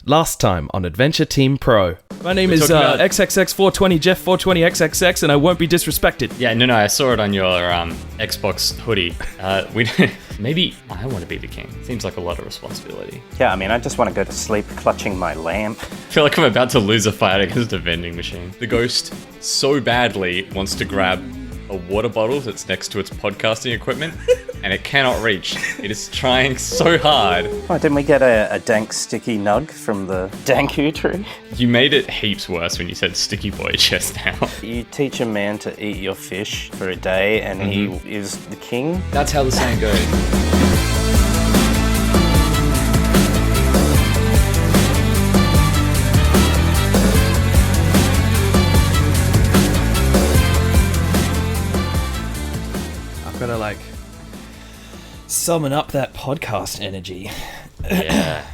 Last time on Adventure Team Pro. My name is XXX420 Jeff 420XXX, and I won't be disrespected. Yeah, no, I saw it on your Xbox hoodie. Maybe I want to be the king. Seems like a lot of responsibility. Yeah, I mean, I just want to go to sleep clutching my lamp. I feel like I'm about to lose a fight against a vending machine. The ghost so badly wants to grab a water bottle that's next to its podcasting equipment, and it cannot reach. It is trying so hard. Why didn't we get a dank sticky nug from the danku tree? You made it heaps worse when you said sticky boy just now. You teach a man to eat your fish for a day, and he is the king. That's how the saying goes. Gotta summon up that podcast energy. Yeah.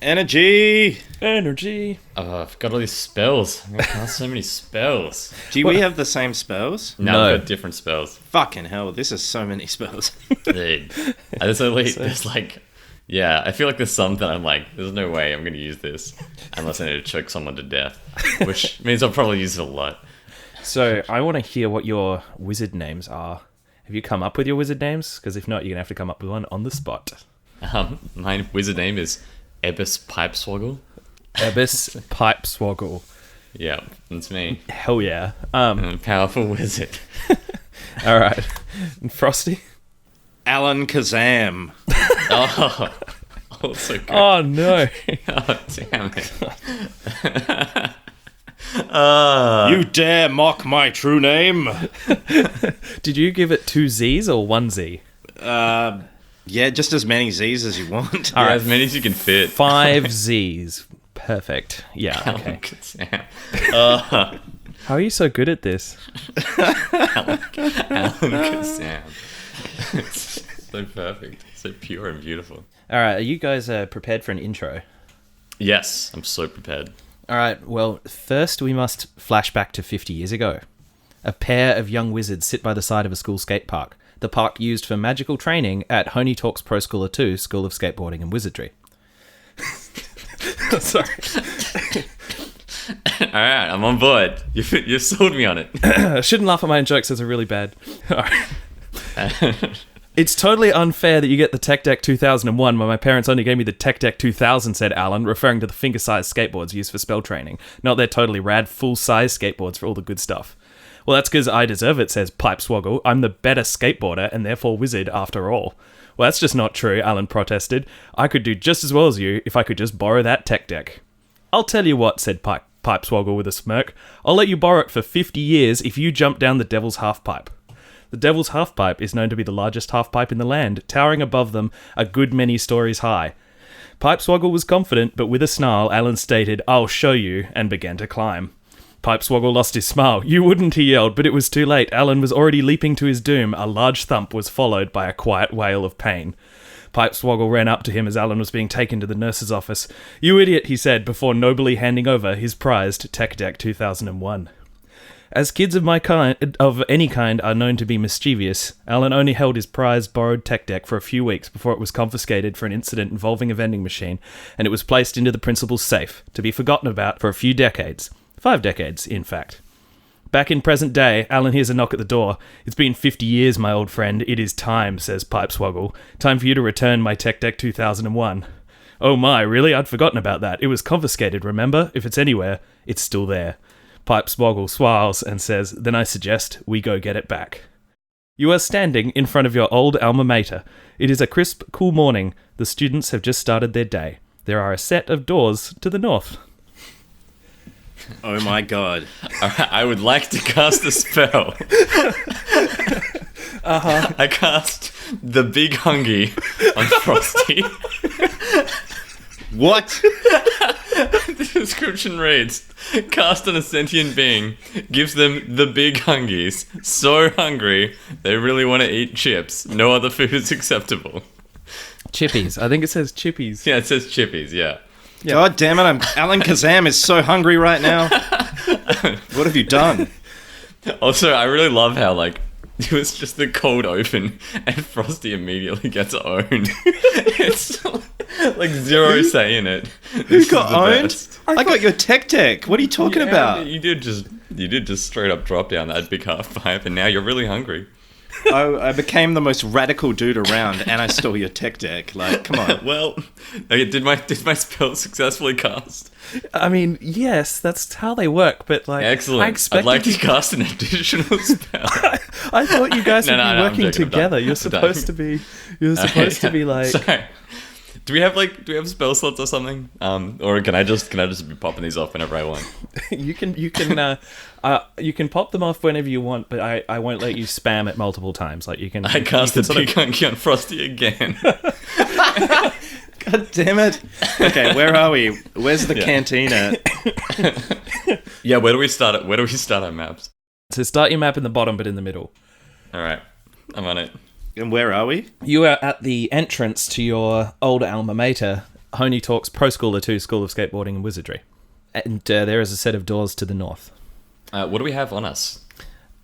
Energy! Oh, I've got all these spells. I've got so many spells. Do we have the same spells? No, I've got different spells. Fucking hell, this is so many spells. Dude. I feel like there's some that I'm like, there's no way I'm going to use this unless I need to choke someone to death, which means I'll probably use it a lot. So, I want to hear what your wizard names are. Have you come up with your wizard names? Because if not, you're going to have to come up with one on the spot. My wizard name is Ebbis Pipeswoggle. Ebbis Pipeswoggle. Yeah, that's me. Hell yeah. I'm a powerful wizard. All right. And Frosty? Alan Kazam. Oh, so good. Oh, no. Oh, damn it. You dare mock my true name? Did you give it 2 Z's or 1 Z? Yeah, just as many Z's as you want. All right, as many as you can fit. 5 Z's. Perfect. Yeah, okay. Alan How are you so good at this? Kazam. It's so perfect. So pure and beautiful. All right, are you guys prepared for an intro? Yes, I'm so prepared. All right, well, first we must flash back to 50 years ago. A pair of young wizards sit by the side of a school skate park, the park used for magical training at Hony Tawk's Pro Schooler 2 School of Skateboarding and Wizardry. Sorry. All right, I'm on board. You sold me on it. I shouldn't laugh at my own jokes, those are really bad. All right. It's totally unfair that you get the Tech Deck 2001 when my parents only gave me the Tech Deck 2000, said Alan, referring to the finger-sized skateboards used for spell training, not their totally rad full-size skateboards for all the good stuff. Well, that's because I deserve it, says Pipeswoggle. I'm the better skateboarder and therefore wizard after all. Well, that's just not true, Alan protested. I could do just as well as you if I could just borrow that Tech Deck. I'll tell you what, said Pipeswoggle with a smirk. I'll let you borrow it for 50 years if you jump down the Devil's Half-Pipe. The Devil's Half-Pipe is known to be the largest half-pipe in the land, towering above them a good many stories high. Pipeswoggle was confident, but with a snarl, Alan stated, I'll show you, and began to climb. Pipeswoggle lost his smile. You wouldn't, he yelled, but it was too late. Alan was already leaping to his doom. A large thump was followed by a quiet wail of pain. Pipeswoggle ran up to him as Alan was being taken to the nurse's office. You idiot, he said, before nobly handing over his prized Tech Deck 2001. As kids of any kind are known to be mischievous, Alan only held his prized borrowed Tech Deck for a few weeks before it was confiscated for an incident involving a vending machine, and it was placed into the principal's safe, to be forgotten about for a few decades. 5 decades, in fact. Back in present day, Alan hears a knock at the door. It's been 50 years, my old friend. It is time, says Pipeswoggle. Time for you to return my Tech Deck 2001. Oh my, really? I'd forgotten about that. It was confiscated, remember? If it's anywhere, it's still there. Pipeswoggle smiles and says, then I suggest we go get it back. You are standing in front of your old alma mater. It is a crisp, cool morning. The students have just started their day. There are a set of doors to the north. Oh my god. I would like to cast a spell. I cast the Big Hungry on Frosty. What? The description reads, cast on a sentient being, gives them the big hungies, so hungry they really want to eat chips. No other food is acceptable. Chippies. I think it says chippies. Yeah, it says chippies, yeah. God damn it, Alan Kazam is so hungry right now. What have you done? Also, I really love how, it was just the cold open and Frosty immediately gets owned. like zero say in it. Who got owned? I got your tech deck. What are you talking about? You did just straight up drop down that big half pipe, and now you're really hungry. I became the most radical dude around, and I stole your tech deck. Like, come on. Well, okay, did my spell successfully cast? I mean, yes, that's how they work, but like, Excellent. I'd like to cast an additional spell. I thought you guys would be I'm working joking, together. You're supposed to be. You're supposed to be like. Sorry. Do we have spell slots or something? Or can I just be popping these off whenever I want? You can pop them off whenever you want, but I won't let you spam it multiple times. Like you can. I cast the Big Hunky on Frosty again. God damn it. Okay, where are we? Where's the cantina? Yeah, where do we start our maps? So start your map in the bottom, but in the middle. All right, I'm on it. And where are we? You are at the entrance to your old alma mater, Hony Talk's Pro Schooler 2 School of Skateboarding and Wizardry. And there is a set of doors to the north. What do we have on us?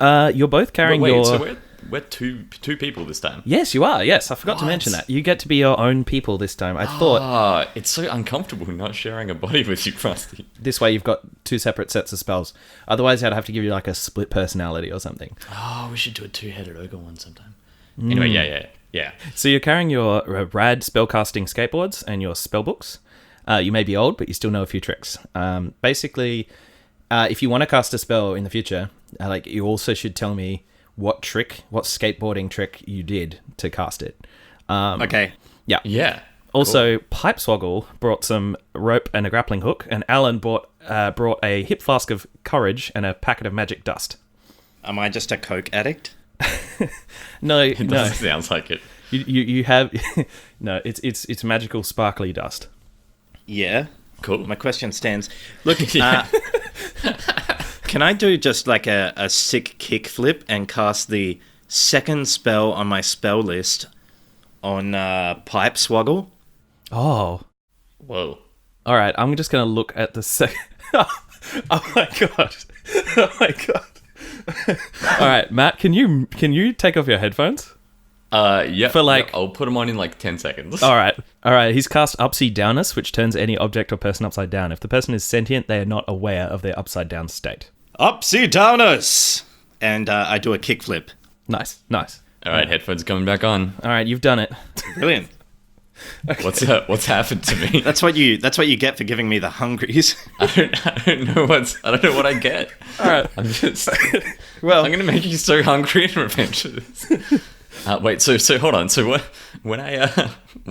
You're both carrying your... So we're two people this time? Yes, you are. Yes, I forgot to mention that. You get to be your own people this time. I thought... It's so uncomfortable not sharing a body with you, Frosty. This way you've got two separate sets of spells. Otherwise, I'd have to give you like a split personality or something. Oh, we should do a two-headed ogre one sometime. Anyway, yeah. So you're carrying your rad spellcasting skateboards and your spellbooks. You may be old, but you still know a few tricks. Basically, if you want to cast a spell in the future, like you also should tell me what skateboarding trick you did to cast it. Okay. Yeah. Yeah. Also, cool. Pipeswoggle brought some rope and a grappling hook, and Alan brought a hip flask of courage and a packet of magic dust. Am I just a coke addict? No, It doesn't sound like it. You have no. It's magical sparkly dust. Yeah. Cool. My question stands. Look, can I do just like a sick kickflip and cast the second spell on my spell list on Pipeswoggle? Oh. Whoa. All right, I'm just going to look at the second... Oh my god. Oh my god. All right, Matt, can you take off your headphones? Yeah. For like... I'll put them on in like 10 seconds. All right. He's cast Upside Downus, which turns any object or person upside down. If the person is sentient, they are not aware of their upside down state. Upside Downus! And I do a kickflip. Nice. All right, headphones coming back on. All right, you've done it. Brilliant. Okay. What's happened to me? That's what you get for giving me the hungries. I don't know what I get. All right. I'm Well, I'm gonna make you so hungry in revenge of this. Wait, so hold on. So what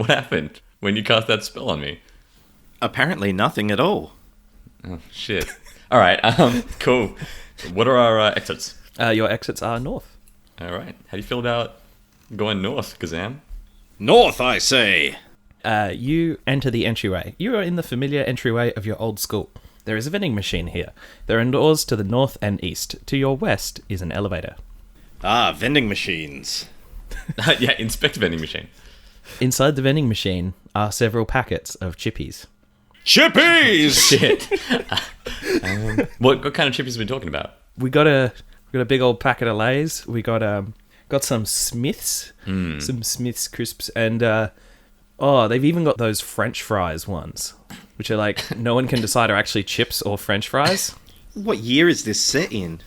happened when you cast that spell on me? Apparently nothing at all. Oh shit. All right. Cool. What are our exits? your exits are north. All right. How do you feel about going north, Kazam? North, I say. You enter the entryway. You are in the familiar entryway of your old school. There is a vending machine here. There are doors to the north and east. To your west is an elevator. Ah, vending machines. Yeah, inspect vending machine. Inside the vending machine are several packets of chippies. Chippies! Shit. What kind of chippies are we talking about? We got a big old packet of Lay's. We got some Smiths, some Smiths crisps, and they've even got those French fries ones, which are like no one can decide are actually chips or French fries. What year is this set in?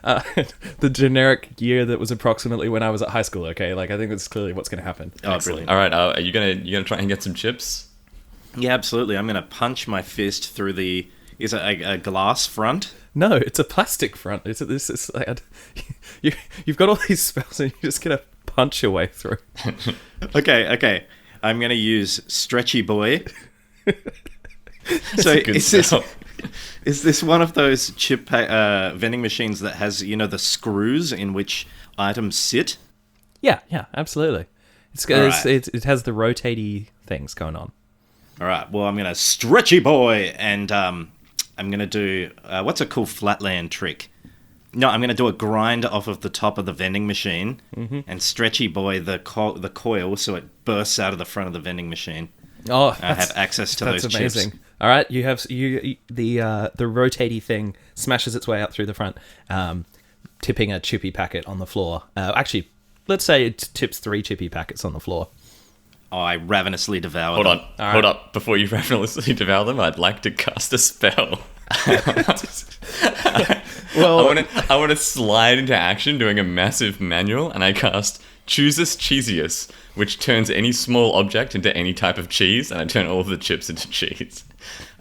The generic year that was approximately when I was at high school. Okay, like I think that's clearly what's going to happen. Oh, brilliant! All right, are you gonna try and get some chips? Yeah, absolutely. I'm gonna punch my fist through the. Is it a glass front? No, it's a plastic front. It's like you've got all these spells and you're just gonna punch your way through. Okay. I'm gonna use Stretchy Boy. So is this one of those chip vending machines that has the screws in which items sit? Yeah, absolutely. It has the rotatey things going on. All right. Well, I'm gonna Stretchy Boy, and I'm gonna do what's a cool flatland trick? No, I'm gonna do a grind off of the top of the vending machine and Stretchy Boy the coil so it bursts out of the front of the vending machine. Oh, I have access to those amazing. chips. All right, you have the rotatey thing smashes its way out through the front, tipping a chippy packet on the floor. Actually, let's say it tips 3 chippy packets on the floor. I ravenously devour Hold them. on. Hold up. Before you ravenously devour them, I'd like to cast a spell. Well, I want to slide into action doing a massive manual, and I cast Choosest Cheesiest, which turns any small object into any type of cheese, and I turn all of the chips into cheese.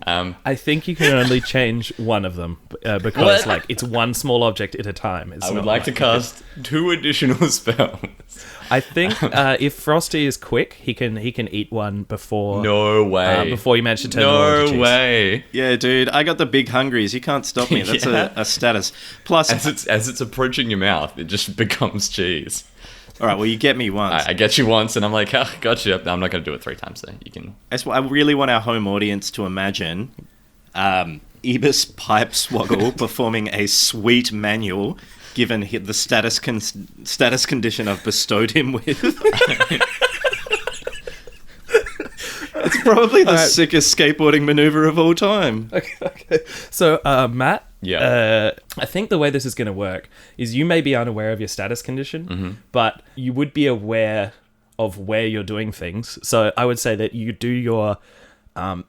I think you can only change one of them because, like, it's one small object at a time. I would like to cast 2 additional spells. I think if Frosty is quick, he can eat one before. No way. Before you manage to turn them all into cheese. No way. Yeah, dude, I got the big hungries. You can't stop me. That's a status. Plus, As it's approaching your mouth, it just becomes cheese. all right, well, you get me once. I get you once, and I'm like, gotcha. I'm not going to do it 3 times, though. You can. That's what I really want our home audience to imagine. Ibis Pipe Swoggle performing a sweet manual, given the status condition I've bestowed him with. It's probably the sickest skateboarding maneuver of all time. Okay. So, Matt. Yeah. I think the way this is going to work is you may be unaware of your status condition, but you would be aware of where you're doing things. So I would say that you do your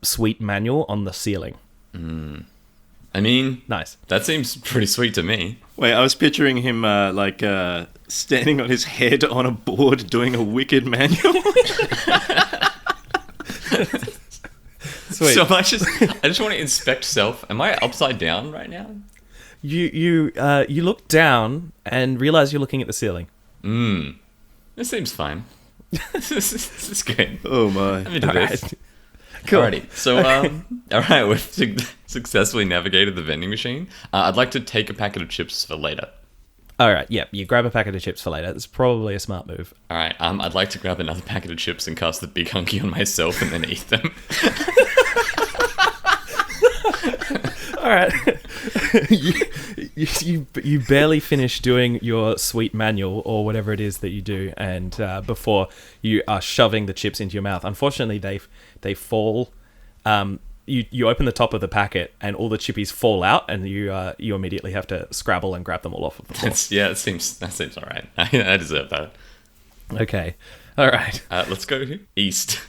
sweet manual on the ceiling. I mean, Nice. that seems pretty sweet to me. Wait, I was picturing him standing on his head on a board doing a wicked manual. Sweet. So I just want to inspect self. Am I upside down right now? You look down and realize you're looking at the ceiling. This seems fine. This is good. Oh my. Let me do this. Alright. Cool. Alrighty. So, alright, we've successfully navigated the vending machine. I'd like to take a packet of chips for later. All right, yeah, you grab a packet of chips for later. It's probably a smart move. Alright, I'd like to grab another packet of chips and cast the big hunky on myself and then eat them. All right. you barely finish doing your sweet manual or whatever it is that you do, and before you are shoving the chips into your mouth. Unfortunately, they fall. You open the top of the packet, and all the chippies fall out, and you immediately have to scrabble and grab them all off of the floor. That seems alright. I deserve that. Okay. All right. Let's go east.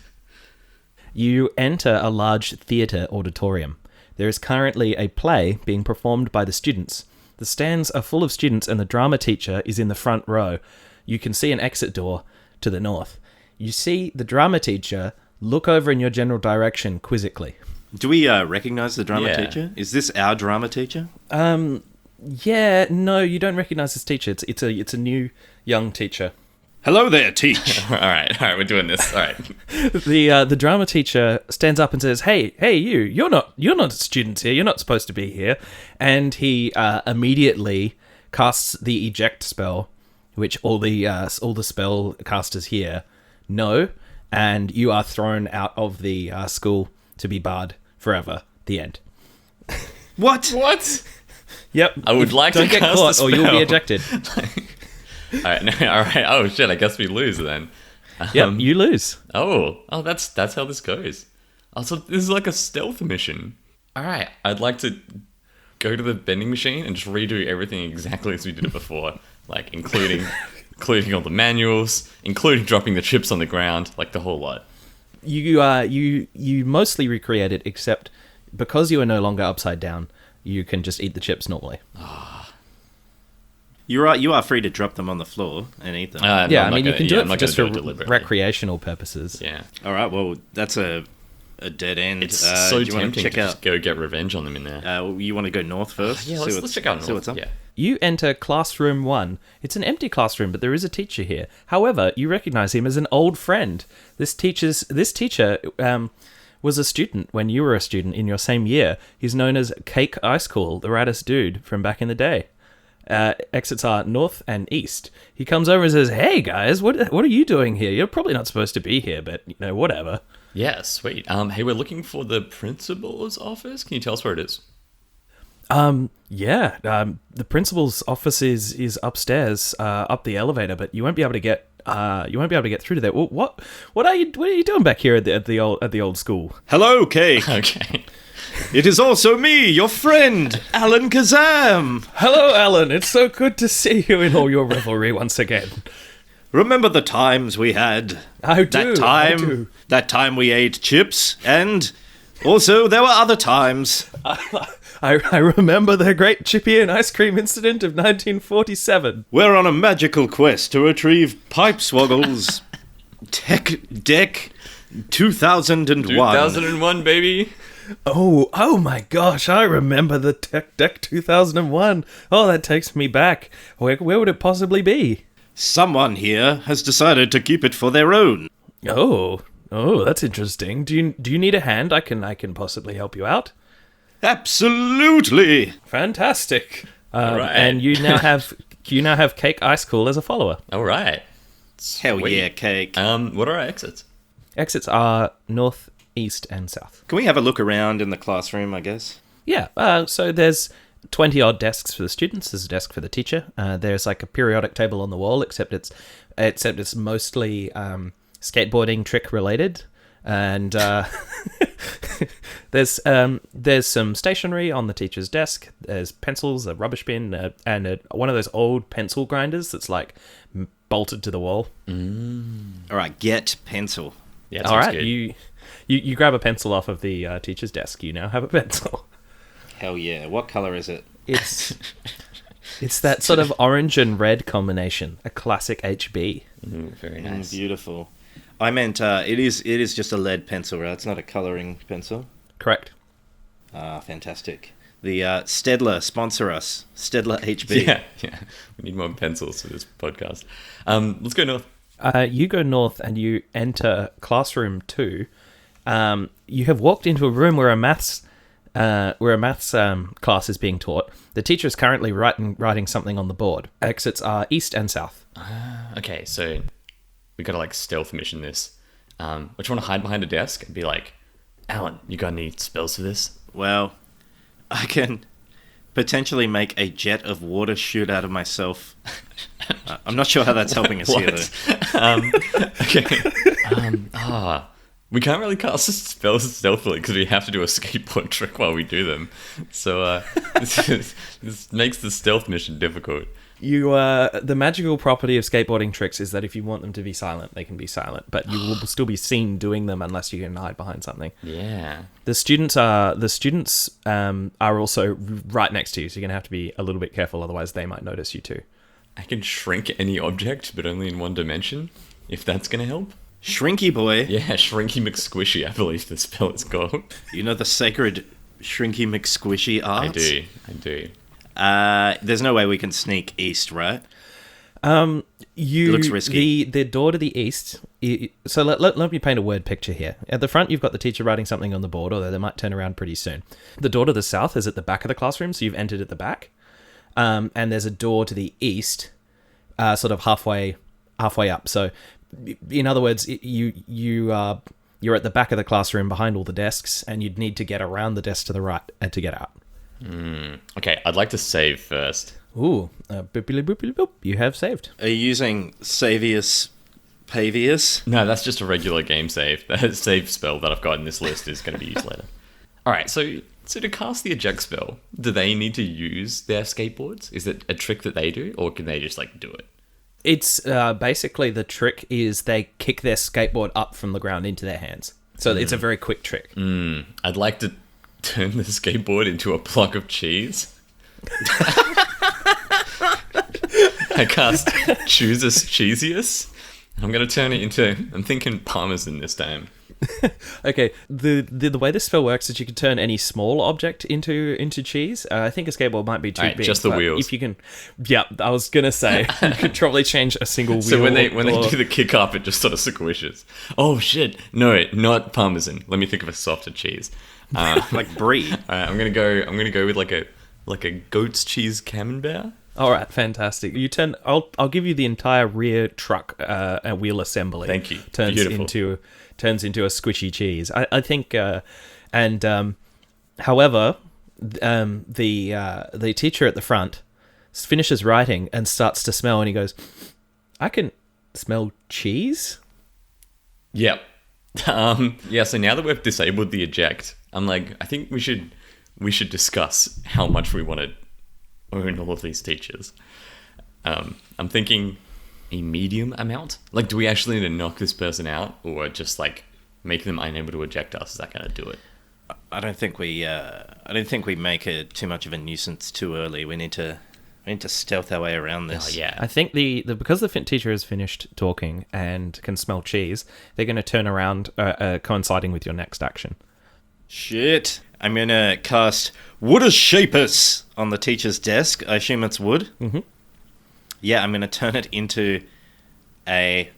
You enter a large theatre auditorium. There is currently a play being performed by the students. The stands are full of students and the drama teacher is in the front row. You can see an exit door to the north. You see the drama teacher look over in your general direction quizzically. Do we recognize the drama Yeah. teacher? Is this our drama teacher? Yeah, no, you don't recognize this teacher. It's a new young teacher. Hello there, teach. All right, we're doing this. All right. The drama teacher stands up and says, "Hey, you're not students here. You're not supposed to be here." And he immediately casts the eject spell, which all the spell casters here know, and you are thrown out of the school to be barred forever. The end. What? What? Yep. I would like to Don't get cast caught, a or you'll be spell. ejected. All right. Oh shit! I guess we lose then. Yep, you lose. Oh, that's how this goes. Also, this is like a stealth mission. All right, I'd like to go to the vending machine and just redo everything exactly as we did it before, like including all the manuals, including dropping the chips on the ground, like the whole lot. You mostly recreate it, except because you are no longer upside down, you can just eat the chips normally. You are free to drop them on the floor and eat them. Yeah, I mean, you can do it just for deliberately. recreational purposes. Yeah, All right, well, that's a dead end. it's so do you want tempting to to check just go get revenge on them in there. You want to go north first? Yeah, See let's check out see north. what's up. Yeah. You enter classroom 1. It's an empty classroom, but there is a teacher here. However, you recognize him as an old friend. This teacher was a student when you were a student in your same year. He's known as Cake Ice Cool, the raddest dude from back in the day. Exits are north and east. He comes over and says, "Hey guys, what are you doing here? You're probably not supposed to be here, but whatever." Yeah, sweet. Hey, we're looking for the principal's office. Can you tell us where it is? The principal's office is upstairs, up the elevator, but you won't be able to get through to there. Well, what are you doing back here at the old school? Hello, Cake. Okay. It is also me, your friend, Alan Kazam. Hello, Alan. It's so good to see you in all your revelry once again. Remember the times we had? I do. I do. That time we ate chips, and also there were other times. I remember the great chippy and ice cream incident of 1947. We're on a magical quest to retrieve Pipe Swoggle's Tech Deck 2001. 2001, baby. Oh my gosh, I remember the Tech Deck 2001. Oh, that takes me back. Where would it possibly be? Someone here has decided to keep it for their own. Oh, that's interesting. Do you need a hand? I can possibly help you out. Absolutely. Fantastic. All right. And you now have Cake Ice Cool as a follower. All right. Hell Sweet. yeah, Cake. What are our exits? Exits are north, east, and south. Can we have a look around in the classroom, I guess? Yeah, so there's 20 odd desks for the students. There's a desk for the teacher. There's like a periodic table on the wall, except it's mostly skateboarding trick related. And there's some stationery on the teacher's desk. There's pencils, a rubbish bin, and one of those old pencil grinders that's like bolted to the wall. All right, get pencil. Yeah, All right, good. You grab a pencil off of the teacher's desk. You now have a pencil. Hell yeah. What color is it? It's that sort of orange and red combination, a classic HB. Very nice. Beautiful. I meant it is just a lead pencil, right? It's not a coloring pencil. Correct. Ah, fantastic. The Stedler sponsor us. Stedler HB. Yeah. We need more pencils for this podcast. Let's go north. You go north and you enter classroom 2. You have walked into a room where a maths class is being taught. The teacher is currently writing something on the board. Exits are east and south. Okay, so we gotta like stealth mission this. I just want to hide behind a desk and be like, Alan, you got any spells for this? Well, I can potentially make a jet of water shoot out of myself. I'm not sure how that's helping us here, though. Okay. We can't really cast spells stealthily because we have to do a skateboard trick while we do them. So this makes the stealth mission difficult. The magical property of skateboarding tricks is that if you want them to be silent, they can be silent, but you will still be seen doing them unless you can hide behind something. Yeah. The students are also right next to you, so you're gonna have to be a little bit careful, otherwise they might notice you too. I can shrink any object, but only in one dimension, if that's gonna help. Shrinky boy. Yeah, Shrinky McSquishy, I believe the spell is called. You know the sacred Shrinky McSquishy arts? I do. There's no way we can sneak east, right? It looks risky. The door to the east. So let me paint a word picture here. At the front, you've got the teacher writing something on the board, although they might turn around pretty soon. The door to the south is at the back of the classroom, so you've entered at the back. And there's a door to the east, sort of halfway up. So, in other words, you're at the back of the classroom behind all the desks, and you'd need to get around the desk to the right to get out. Okay, I'd like to save first. Ooh, boopily boopily boop. You have saved. Are you using Savius Pavius? No, that's just a regular game save. That save spell that I've got in this list is going to be used later. Alright, so to cast the eject spell, do they need to use their skateboards? Is it a trick that they do, or can they just like do it? It's basically the trick is they kick their skateboard up from the ground into their hands. So it's a very quick trick. I'd like to turn the skateboard into a block of cheese. I cast Chooses Cheesiest. I'm going to turn it into, I'm thinking Parmesan this time. Okay, the way this spell works is you can turn any small object into cheese. I think a skateboard might be too big. Just the wheels. If you can, yeah, I was gonna say you could probably change a single wheel. So when they do the kick up, it just sort of squishes. Oh shit! No, not Parmesan. Let me think of a softer cheese. Like brie. I'm gonna go with like a goat's cheese camembert. All right, fantastic. You turn. I'll give you the entire rear truck and wheel assembly. Thank you. Beautiful. Turns into a squishy cheese. I think, however, the teacher at the front finishes writing and starts to smell, and he goes, "I can smell cheese." Yep. Yeah. So now that we've disabled the eject, I'm like, I think we should discuss how much we want to own all of these teachers. I'm thinking a medium amount? Like, do we actually need to knock this person out, or just like make them unable to eject us? Is that going to do it? I don't think we make it too much of a nuisance too early. We need to stealth our way around this. Oh, yeah. I think because the teacher has finished talking and can smell cheese, they're going to turn around, coinciding with your next action. Shit. I'm going to cast Wood as Shapus on the teacher's desk. I assume it's wood. Mm-hmm. Yeah, I'm going to turn it into a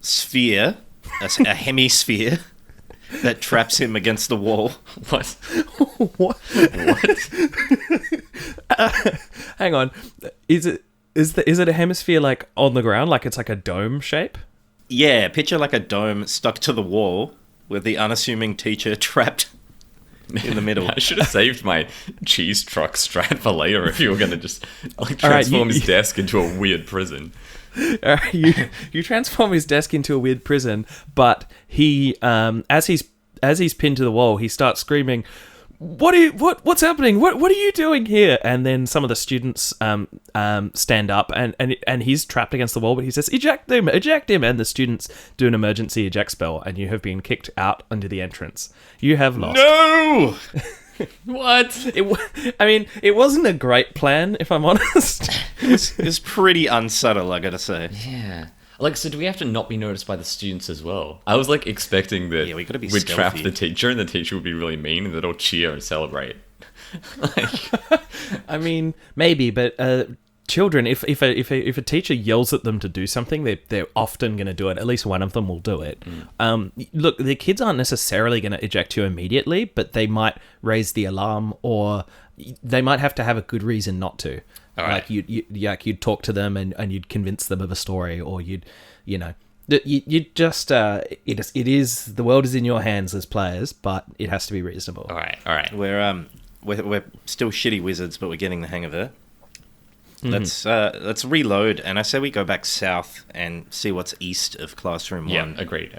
sphere, a hemisphere that traps him against the wall. What? What? Hang on. Is it a hemisphere like on the ground, like it's like a dome shape? Yeah, picture like a dome stuck to the wall with the unassuming teacher trapped in the middle. I should have saved my cheese truck strat for later if you were going to just like transform his desk into a weird prison. You transform his desk into a weird prison, but he, as he's pinned to the wall, he starts screaming, "What's happening? What are you doing here?" And then some of the students stand up, and he's trapped against the wall, but he says, eject him!" And the students do an emergency eject spell, and you have been kicked out under the entrance. You have lost. No! What? It wasn't a great plan, if I'm honest. It was pretty unsubtle, I gotta say. Yeah. Like, so do we have to not be noticed by the students as well? I was, like, expecting that we gotta be we'd trap stealthy. the teacher and the teacher would be really mean and they'd all cheer and celebrate. I mean, maybe, but children, if a teacher yells at them to do something, they're often going to do it. At least one of them will do it. Look, the kids aren't necessarily going to eject you immediately, but they might raise the alarm, or they might have to have a good reason not to. All right. Like you'd talk to them and you'd convince them of a story, or you'd just it is the world is in your hands as players, but it has to be reasonable. All right. We're still shitty wizards, but we're getting the hang of it. Let's reload, and I say we go back south and see what's east of classroom 1. Yeah, agreed.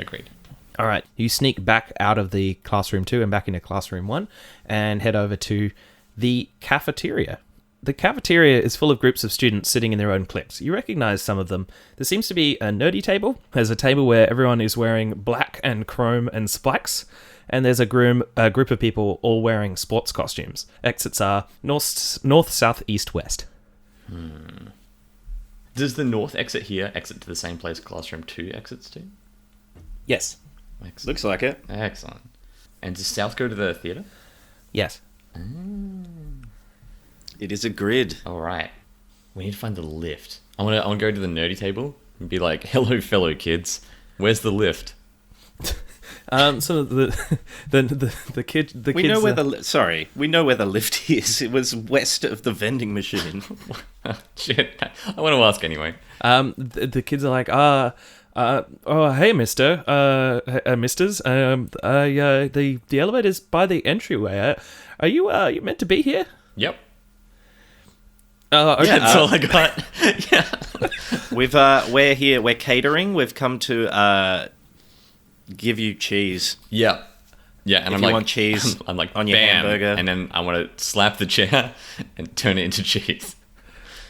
All right, you sneak back out of the classroom 2 and back into classroom 1 and head over to the cafeteria. The cafeteria is full of groups of students sitting in their own cliques. You recognize some of them. There seems to be a nerdy table. There's a table where everyone is wearing black and chrome and spikes. And there's a group of people all wearing sports costumes. Exits are north, south, east, west. Does the north exit here exit to the same place classroom 2 exits to? Yes. Excellent. Looks like it. Excellent. And does south go to the theatre? Yes. It is a grid. All right. We need to find the lift. I want to go to the nerdy table and be like, "Hello, fellow kids. Where's the lift?" So the kids. We know where we know where the lift is. It was west of the vending machine. Shit. I want to ask anyway. The kids are like, oh, hey, misters. The elevator's by the entryway. Are you meant to be here? Yep. Okay. That's all I got. Yeah. We're here. We're catering. We've come to give you cheese. Yeah. Yeah, and if I'm you like, want cheese I'm like, on your bam, hamburger. and then I want to slap the chair and turn it into cheese.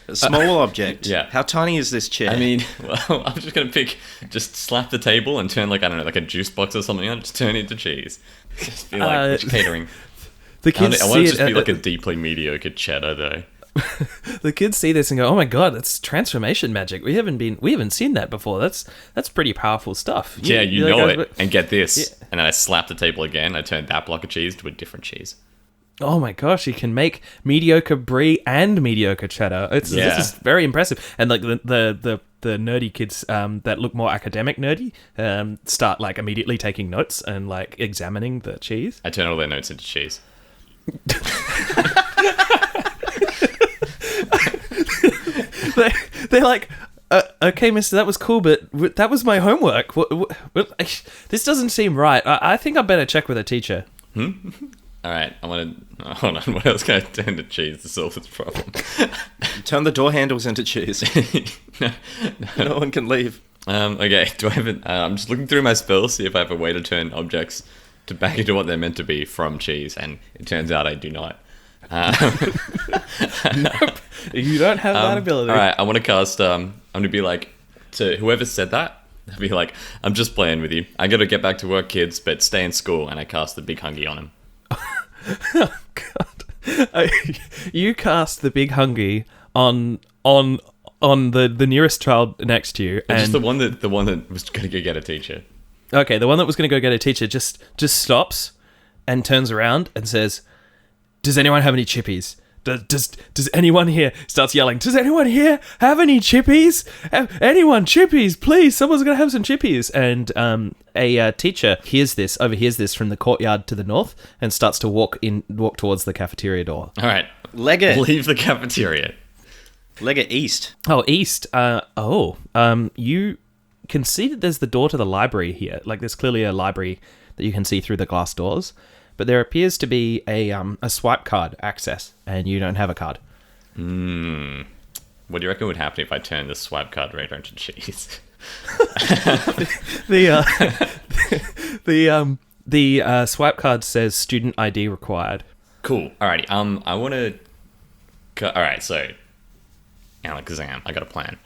A small object. Yeah. How tiny is this chair? I mean, well, I'm just gonna just slap the table and turn like a juice box or something on, just turn it into cheese. Just be like catering. The kids I want to see just it, be like a deeply mediocre cheddar though. The kids see this and go, "Oh my god, that's transformation magic. We haven't seen that before. That's pretty powerful stuff." Yeah, you know it. And get this. Yeah. And then I slap the table again. I turn that block of cheese to a different cheese. Oh my gosh, you can make mediocre brie and mediocre cheddar. This is very impressive. And like the nerdy kids that look more academic nerdy start like immediately taking notes and like examining the cheese. I turn all their notes into cheese. They're like, okay, mister, that was cool, but that was my homework. This doesn't seem right. I think I better check with a teacher. All right, I want to... Hold on, what else can I turn to cheese to solve this problem? Turn the door handles into cheese. No one can leave. Okay, do I have it? I'm just looking through my spells, see if I have a way to turn objects to back into what they're meant to be from cheese, and it turns out I do not. Nope, you don't have that ability. All right, I want to cast... I'm going to be like, to whoever said that, I'd be like, I'm just playing with you. I gotta get back to work, kids, but stay in school. And I cast the big hungry on him. Oh, God. You cast the big hungry on the nearest child next to you, and Just the one that was gonna go get a teacher. okay, the one that was going to go get a teacher just stops and turns around and says, "Does anyone have any chippies? Does anyone here?" Starts yelling, "Does anyone here have any chippies? Anyone chippies? Please, someone's going to have some chippies." And a teacher overhears this from the courtyard to the north and starts to walk towards the cafeteria door. All right, Leg it. leave the cafeteria. Leg it east. Oh, east. You can see that there's the door to the library here. Like, there's clearly a library that you can see through the glass doors, but there appears to be a swipe card access, and you don't have a card. What do you reckon would happen if I turned the swipe card reader into cheese? The swipe card says student ID required. Cool. Alrighty. I want to. Alright. So, Alan Kazam, I got a plan.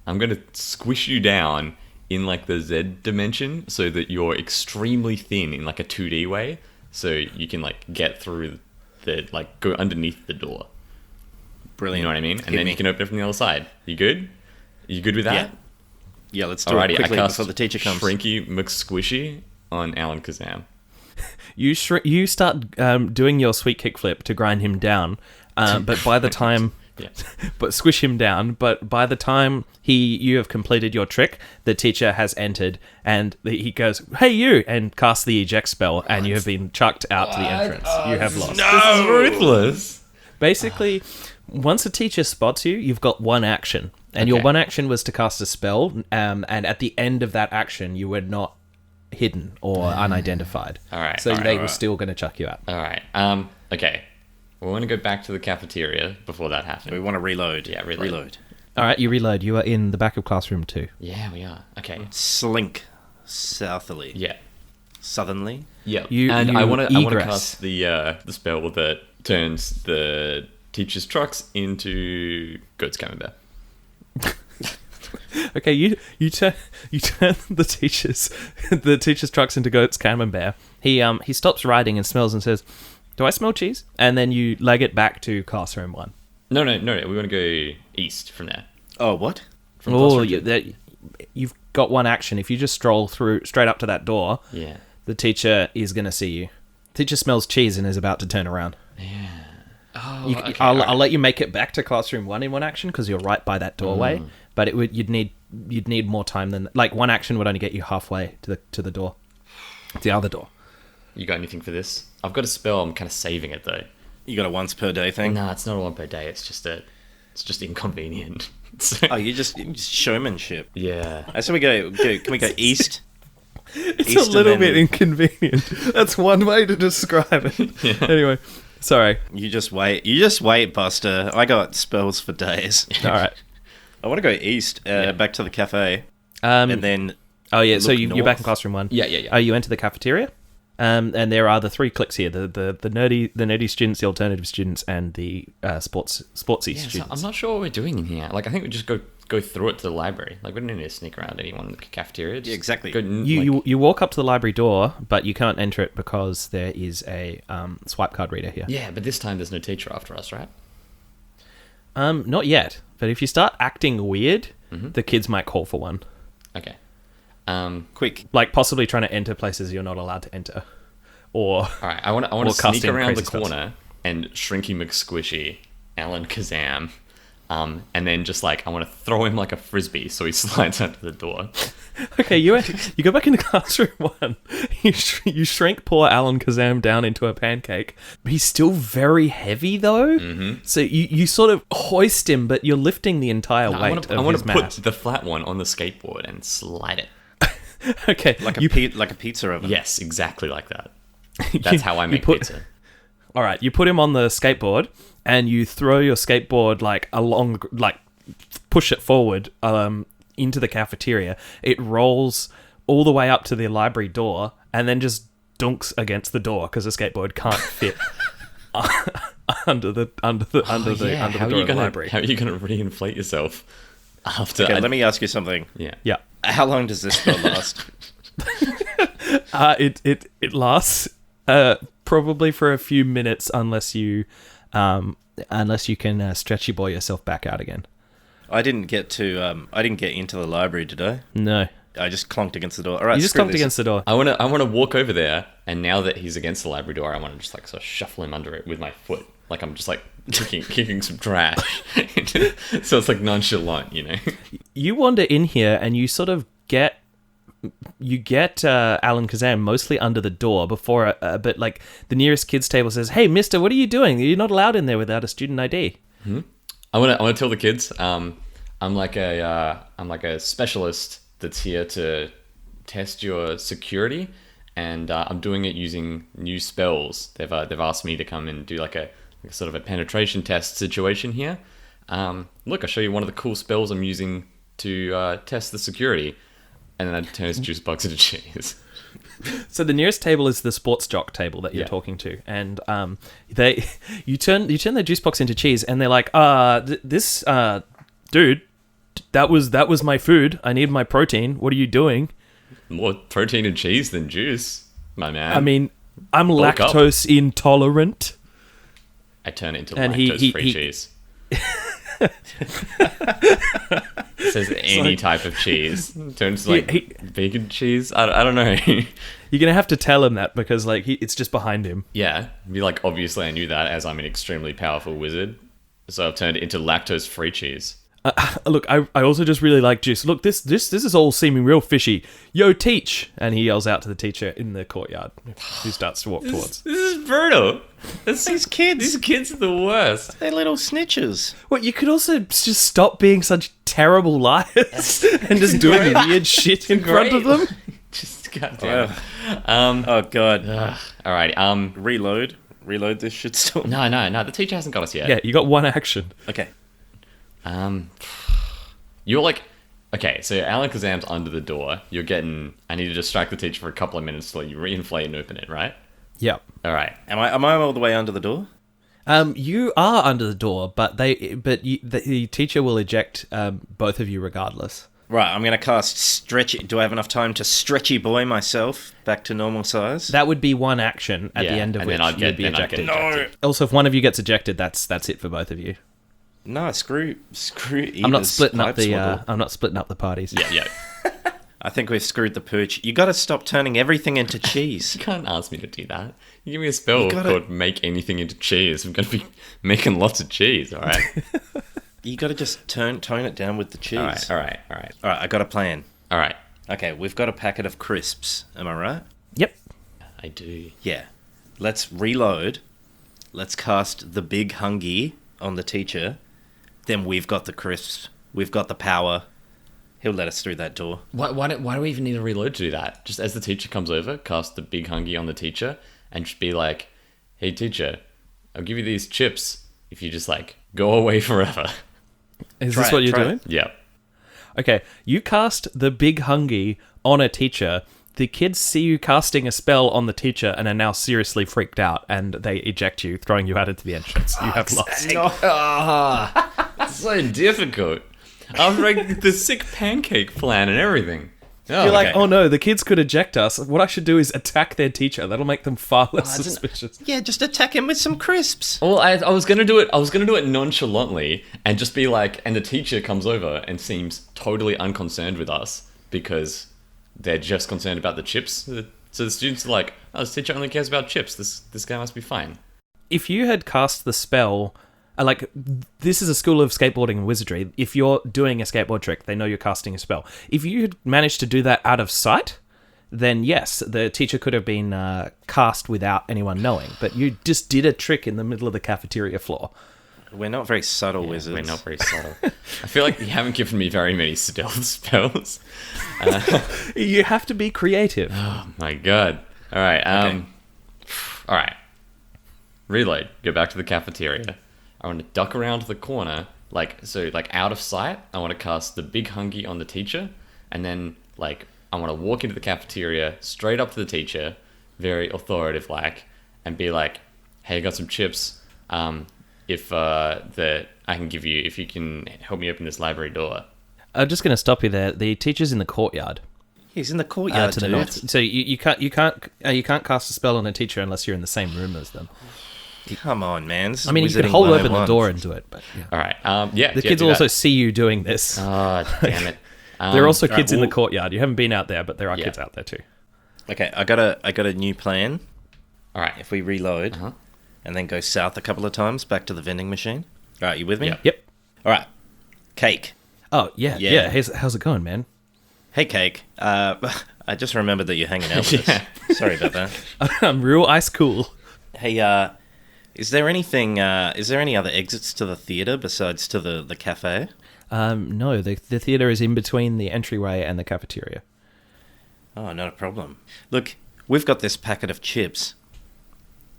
I'm gonna squish you down in like the Z dimension so that you're extremely thin in like a 2D way, so you can like get through go underneath the door. Brilliant. You know what I mean? And Hit then me. you can open it from the other side. You good? You good with that? Yeah, let's do it Alrighty, quickly I cast before the teacher comes. Shrinky McSquishy on Alan Kazam. You start doing your sweet kickflip to grind him down, but by the time... Yeah. But squish him down. But by the time you have completed your trick, the teacher has entered, and he goes, "Hey, you!" and casts the eject spell, and you have been chucked out to the entrance. You have lost. This is ruthless. Basically, once a teacher spots you, you've got one action, and your Okay. one action was to cast a spell. And at the end of that action, you were not hidden or unidentified. All right, So all right, they all were right. still going to chuck you out. All right. Okay. We want to go back to the cafeteria before that happens. We want to reload. Yeah, reload. All right, you reload. You are in the back of classroom 2. Yeah, we are. Okay. Slink southerly. Yeah. Southernly. Yeah. You- and you I want to egress. cast the spell that turns the teacher's trucks into goat's camembert. Okay, you turn the teacher's trucks into goat's camembert. He stops riding and smells and says, "Do I smell cheese?" And then you leg it back to classroom 1. No. We want to go east from there. Oh, what? From Oh, classroom you've got one action. If you just stroll straight up to that door, Yeah. the teacher is going to see you. Teacher smells cheese and is about to turn around. Oh, You- okay, I'll alright. let you make it back to classround 1 in one action because you're right by that doorway. But you'd need more time than like one action would only get you halfway to the door, the other door. You got anything for this? I've got a spell. I'm kind of saving it though. You got a once per day thing? No, it's not a one per day. It's just inconvenient. Oh, you just showmanship. Yeah. So we go. Can we go east? It's East a little and bit then- inconvenient. That's one way to describe it. Anyway, sorry. You just wait, Buster. I got spells for days. All right. I want to go east, back to the cafe, and then. Oh yeah, so look you're back in north. classroom 1. Yeah. You enter the cafeteria, and there are the 3 cliques here: the nerdy students, the alternative students, and the sportsy Yeah, so students. I'm not sure what we're doing in here. Like, I think we just go through it to the library. Like, we don't need to sneak around anyone in the cafeteria. Just exactly. Go, You walk up to the library door, but you can't enter it because there is a swipe card reader here. Yeah, but this time there's no teacher after us, right? Not yet. But if you start acting weird, the kids might call for one. Okay. Quick. Like possibly trying to enter places you're not allowed to enter. Or All right. I want to Or sneak casting around the crazy spells. corner and Shrinky McSquishy, Alan Kazam, and then just like I want to throw him like a frisbee so he slides under the door. okay, you go back into classroom 1. You shrink poor Alan Kazam down into a pancake. He's still very heavy though. So you sort of hoist him, but you're lifting the entire I weight want of to his put mass. the flat one on the skateboard and slide it. Okay, Like a pizza oven. Yes, exactly like that. That's how I make put- pizza. All right, you put him on the skateboard and you throw your skateboard push it forward into the cafeteria. It rolls all the way up to the library door and then just dunks against the door because the skateboard can't fit under the How door are you of the gonna library. How are you gonna reinflate yourself? after. Okay, let me ask you something. Yeah. Yeah. How long does this spell last? It lasts probably for a few minutes unless you can stretchy boy yourself back out again. I didn't get into the library, did I? No. I just clonked against the door. All right, You just clunked against the door. I want to walk over there, and now that he's against the library door, I want to just like sort of shuffle him under it with my foot, like I'm just like kicking some trash. So it's like nonchalant, you know. You wander in here and you sort of get Alan Kazam mostly under the door before, but like the nearest kids table says, "Hey, Mister, what are you doing? You're not allowed in there without a student ID." I want to tell the kids, I'm like a specialist that's here to test your security, and I'm doing it using new spells. They've asked me to come and do like a sort of a penetration test situation here. Look, I'll show you one of the cool spells I'm using to test the security. And then I turn his juice box into cheese. So the nearest table is the sports jock table that you're talking to, and you turn their juice box into cheese, and they're like, dude, that was my food. I need my protein. What are you doing? More protein and cheese than juice, my man. I mean, I'm Bulk up. lactose intolerant. I turn it into And lactose-free cheese. It says any like- type of cheese. Turns to like He- vegan cheese. I don't know. You're gonna have to tell him that because like it's just behind him. Yeah, be like, obviously I knew that as I'm an extremely powerful wizard. So I've turned it into lactose-free cheese. Look, I also just really like juice. Look, this is all seeming real fishy. Yo, teach! And he yells out to the teacher in the courtyard, who starts to walk towards. This is brutal. These kids. These kids are the worst. They're little snitches. Well, you could also just stop being such terrible liars and just doing weird shit in front of them. Just goddamn. Oh, God. All right. Reload this shit still. No. The teacher hasn't got us yet. Yeah, you got one action. Okay. You're like, okay, so Alan Kazam's under the door. You're getting, I need to distract the teacher for a couple of minutes to let you reinflate and open it, right? Yep. All right. Am I all the way under the door? You are under the door, but the teacher will eject both of you regardless. Right, I'm going to cast stretchy. Do I have enough time to stretchy boy myself back to normal size? That would be one action at the end of and which then I'd you'd be get ejected. ejected. Also, if one of you gets ejected, that's it for both of you. No, screw. I'm not splitting up pipe the. swaddle. I'm not splitting up the parties. Yeah. I think we've screwed the pooch. You got to stop turning everything into cheese. You can't ask me to do that. You give me a spell gotta- called make anything into cheese. I'm going to be making lots of cheese, all right? You got to just tone it down with the cheese. All right. All right, I got a plan. All right. Okay, we've got a packet of crisps. Am I right? Yep. I do. Yeah. Let's reload. Let's cast the big hungy on the teacher. Then we've got the crisps. We've got the power. He'll let us through that door. Why do we even need a reload to do that? Just as the teacher comes over, cast the big hungy on the teacher and just be like, hey, teacher, I'll give you these chips if you just like go away forever. Is this what you're doing? Yeah. Okay, you cast the big hungy on a teacher. The kids see you casting a spell on the teacher and are now seriously freaked out, and they eject you, throwing you out into the entrance. You have lost. It's so difficult. After like the sick pancake plan and everything. Oh, You're like, okay. oh no, the kids could eject us. What I should do is attack their teacher. That'll make them far less that's suspicious. Yeah, just attack him with some crisps. Well, I was gonna do it. I was gonna do it nonchalantly and just be like, and the teacher comes over and seems totally unconcerned with us because they're just concerned about the chips. So the students are like, oh, this teacher only cares about chips. This guy must be fine. If you had cast the spell, like, this is a school of skateboarding and wizardry. If you're doing a skateboard trick, they know you're casting a spell. If you had managed to do that out of sight, then yes, the teacher could have been cast without anyone knowing. But you just did a trick in the middle of the cafeteria floor. We're not very subtle wizards. We're not very subtle. I feel like you haven't given me very many stealth spells. You have to be creative. Oh my god. All right. All right. Reload. Go back to the cafeteria. I want to duck around the corner, like out of sight. I want to cast the big hungy on the teacher, and then like I want to walk into the cafeteria straight up to the teacher, very authoritative like, and be like, "Hey, I got some chips. If I can give you, if you can help me open this library door." I'm just going to stop you there. The teacher's in the courtyard. He's in the courtyard to the north. So you can't cast a spell on a teacher unless you're in the same room as them. Come on, man. I mean, you could hold open the door and do it, but yeah. All right. The kids will also see you doing this. Oh, damn it. There are also kids in the courtyard. You haven't been out there, but there are kids out there too. Okay, I got a new plan. All right. If we reload and then go south a couple of times back to the vending machine. All right, you with me? Yep. All right. Cake. Oh, yeah. How's it going, man? Hey, Cake. I just remembered that you're hanging out with us. Sorry about that. I'm real ice cool. Hey, is there any other exits to the theatre besides to the cafe? No, the theatre is in between the entryway and the cafeteria. Oh, not a problem. Look, we've got this packet of chips.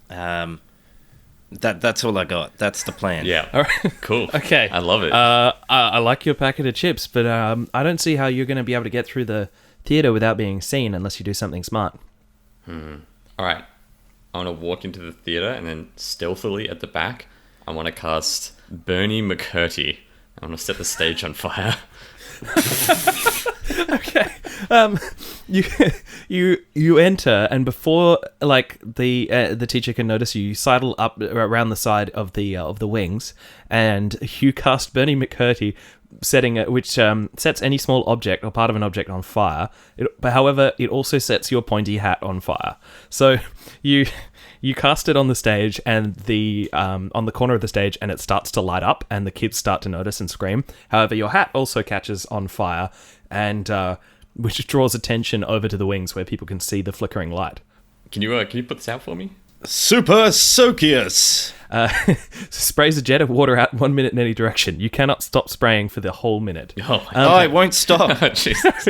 That's all I got. That's the plan. Yeah. All right. Cool. Okay. I love it. I like your packet of chips, but I don't see how you're going to be able to get through the theatre without being seen unless you do something smart. All right. I want to walk into the theatre and then stealthily at the back, I want to cast Bernie McCurdy. I want to set the stage on fire. Okay. You enter, and before the teacher can notice you, sidle up around the side of the wings, and you cast Bernie McCurdy, which sets any small object or part of an object on fire. However, it also sets your pointy hat on fire. So you cast it on the stage and on the corner of the stage, and it starts to light up, and the kids start to notice and scream. However, your hat also catches on fire, and which draws attention over to the wings where people can see the flickering light. Can you put this out for me? Super Socius! Sprays a jet of water out 1 minute in any direction. You cannot stop spraying for the whole minute. I won't stop. Oh, Jesus.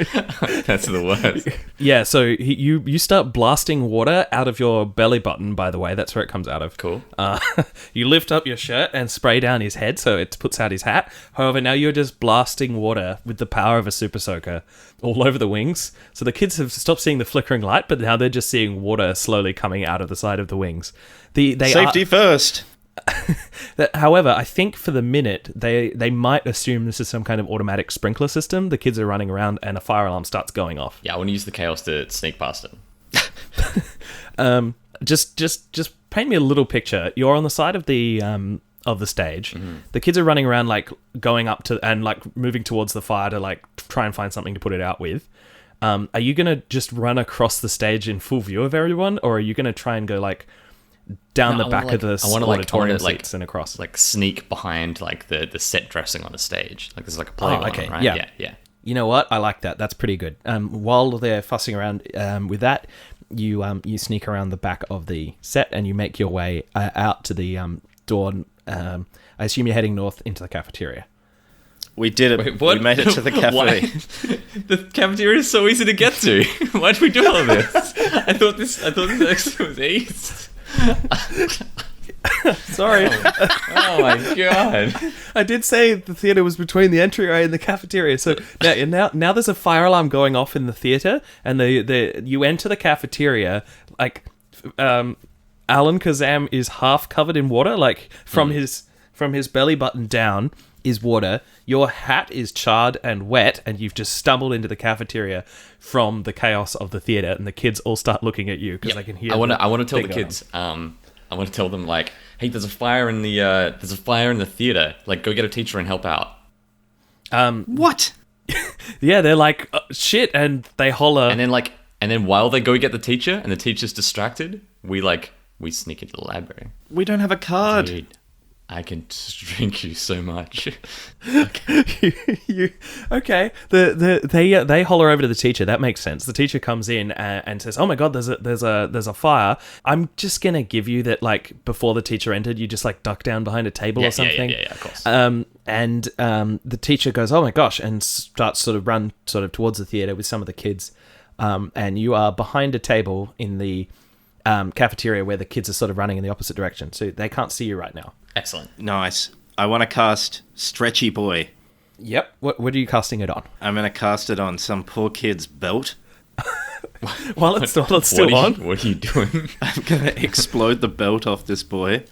That's the worst. Yeah, so you start blasting water out of your belly button, by the way. That's where it comes out of. Cool. You lift up your shirt and spray down his head so it puts out his hat. However, now you're just blasting water with the power of a super soaker all over the wings. So the kids have stopped seeing the flickering light, but now they're just seeing water slowly coming out of the side of the wings. Safety first. However, I think for the minute, they might assume this is some kind of automatic sprinkler system. The kids are running around and a fire alarm starts going off. Yeah, I want to use the chaos to sneak past it. Just paint me a little picture. You're on the side of the stage. Mm-hmm. The kids are running around, going up to and moving towards the fire to try and find something to put it out with. Are you gonna just run across the stage in full view of everyone, or are you gonna try and go down the back of the auditorium seats and across? Sneak behind the set dressing on the stage. There's a playground, okay. right? Yeah. You know what? I like that. That's pretty good. While they're fussing around with that, you sneak around the back of the set and you make your way out to the door. I assume you're heading north into the cafeteria. We did it. Wait, what? We made it to the cafe. The cafeteria is so easy to get to. Why did we do all of this? I thought this actually was east. Sorry. Oh my god. I did say the theatre was between the entryway and the cafeteria. So now there's a fire alarm going off in the theatre, and you enter the cafeteria Alan Kazam is half covered in water, from his belly button down is water. Your hat is charred and wet, and you've just stumbled into the cafeteria from the chaos of the theatre, and the kids all start looking at you because they can hear. I want to tell the kids. I want to tell them hey, there's a fire in the theatre. Go get a teacher and help out. What? Yeah, they're like, oh, shit, and they holler. And then while they go get the teacher and the teacher's distracted, we sneak into the library. We don't have a card. Dude, I can drink you so much. Okay? They holler over to the teacher. That makes sense. The teacher comes in and says, "Oh my god, there's a fire." I'm just gonna give you that. Before the teacher entered, you just duck down behind a table or something. Yeah, of course. And the teacher goes, "Oh my gosh," and starts to run towards the theater with some of the kids. And you are behind a table in the cafeteria where the kids are running in the opposite direction, so they can't see you right now. Excellent. Nice. I want to cast Stretchy Boy. Yep. What are you casting it on? I'm going to cast it on some poor kid's belt. While it's still on? What are you doing? I'm going to explode the belt off this boy.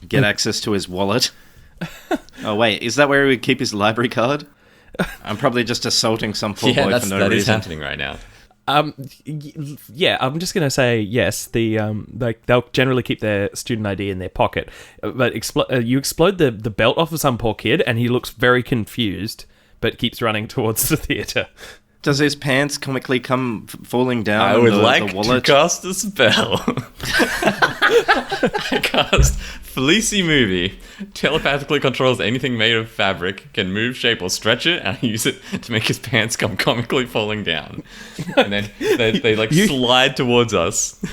Get access to his wallet. Oh, wait. Is that where he would keep his library card? I'm probably just assaulting some poor boy for no that is reason. happening right now. Yeah, I'm just gonna say yes. They'll generally keep their student ID in their pocket, but you explode the belt off of some poor kid, and he looks very confused, but keeps running towards the theater. Does his pants comically come falling down? I would like the wallet? to cast a spell. I cast Fleecy Movie. Telepathically controls anything made of fabric, can move, shape, or stretch it, and I use it to make his pants come comically falling down. And then they slide towards us.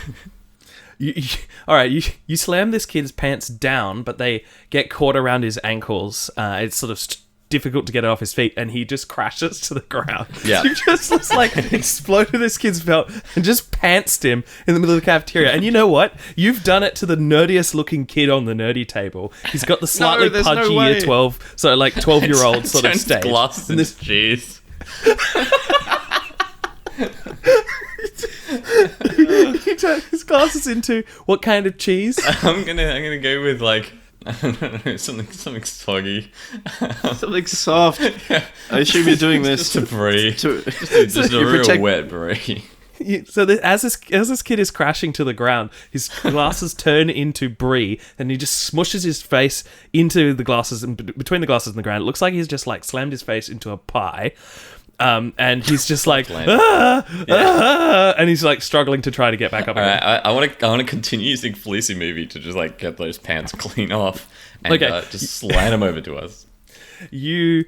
All right, you slam this kid's pants down, but they get caught around his ankles. It's sort of difficult to get it off his feet, and he just crashes to the ground. Yeah. You just exploded this kid's belt and just pantsed him in the middle of the cafeteria. And you know what? You've done it to the nerdiest looking kid on the nerdy table. He's got the slightly pudgy year 12, so 12-year-old sort of stage. Glass and this cheese. He turned his glasses into what kind of cheese? I'm gonna go with I don't know, something soggy. Something soft. I assume you're doing this just a brie. Just a real wet brie. So as this kid is crashing to the ground, his glasses turn into brie, and he just smushes his face into the glasses, and between the glasses and the ground. It looks like he's just slammed his face into a pie. And he's just and he's struggling to try to get back up again. Right, I want to continue using Fleecy Movie to just get those pants clean off and just slide them over to us. You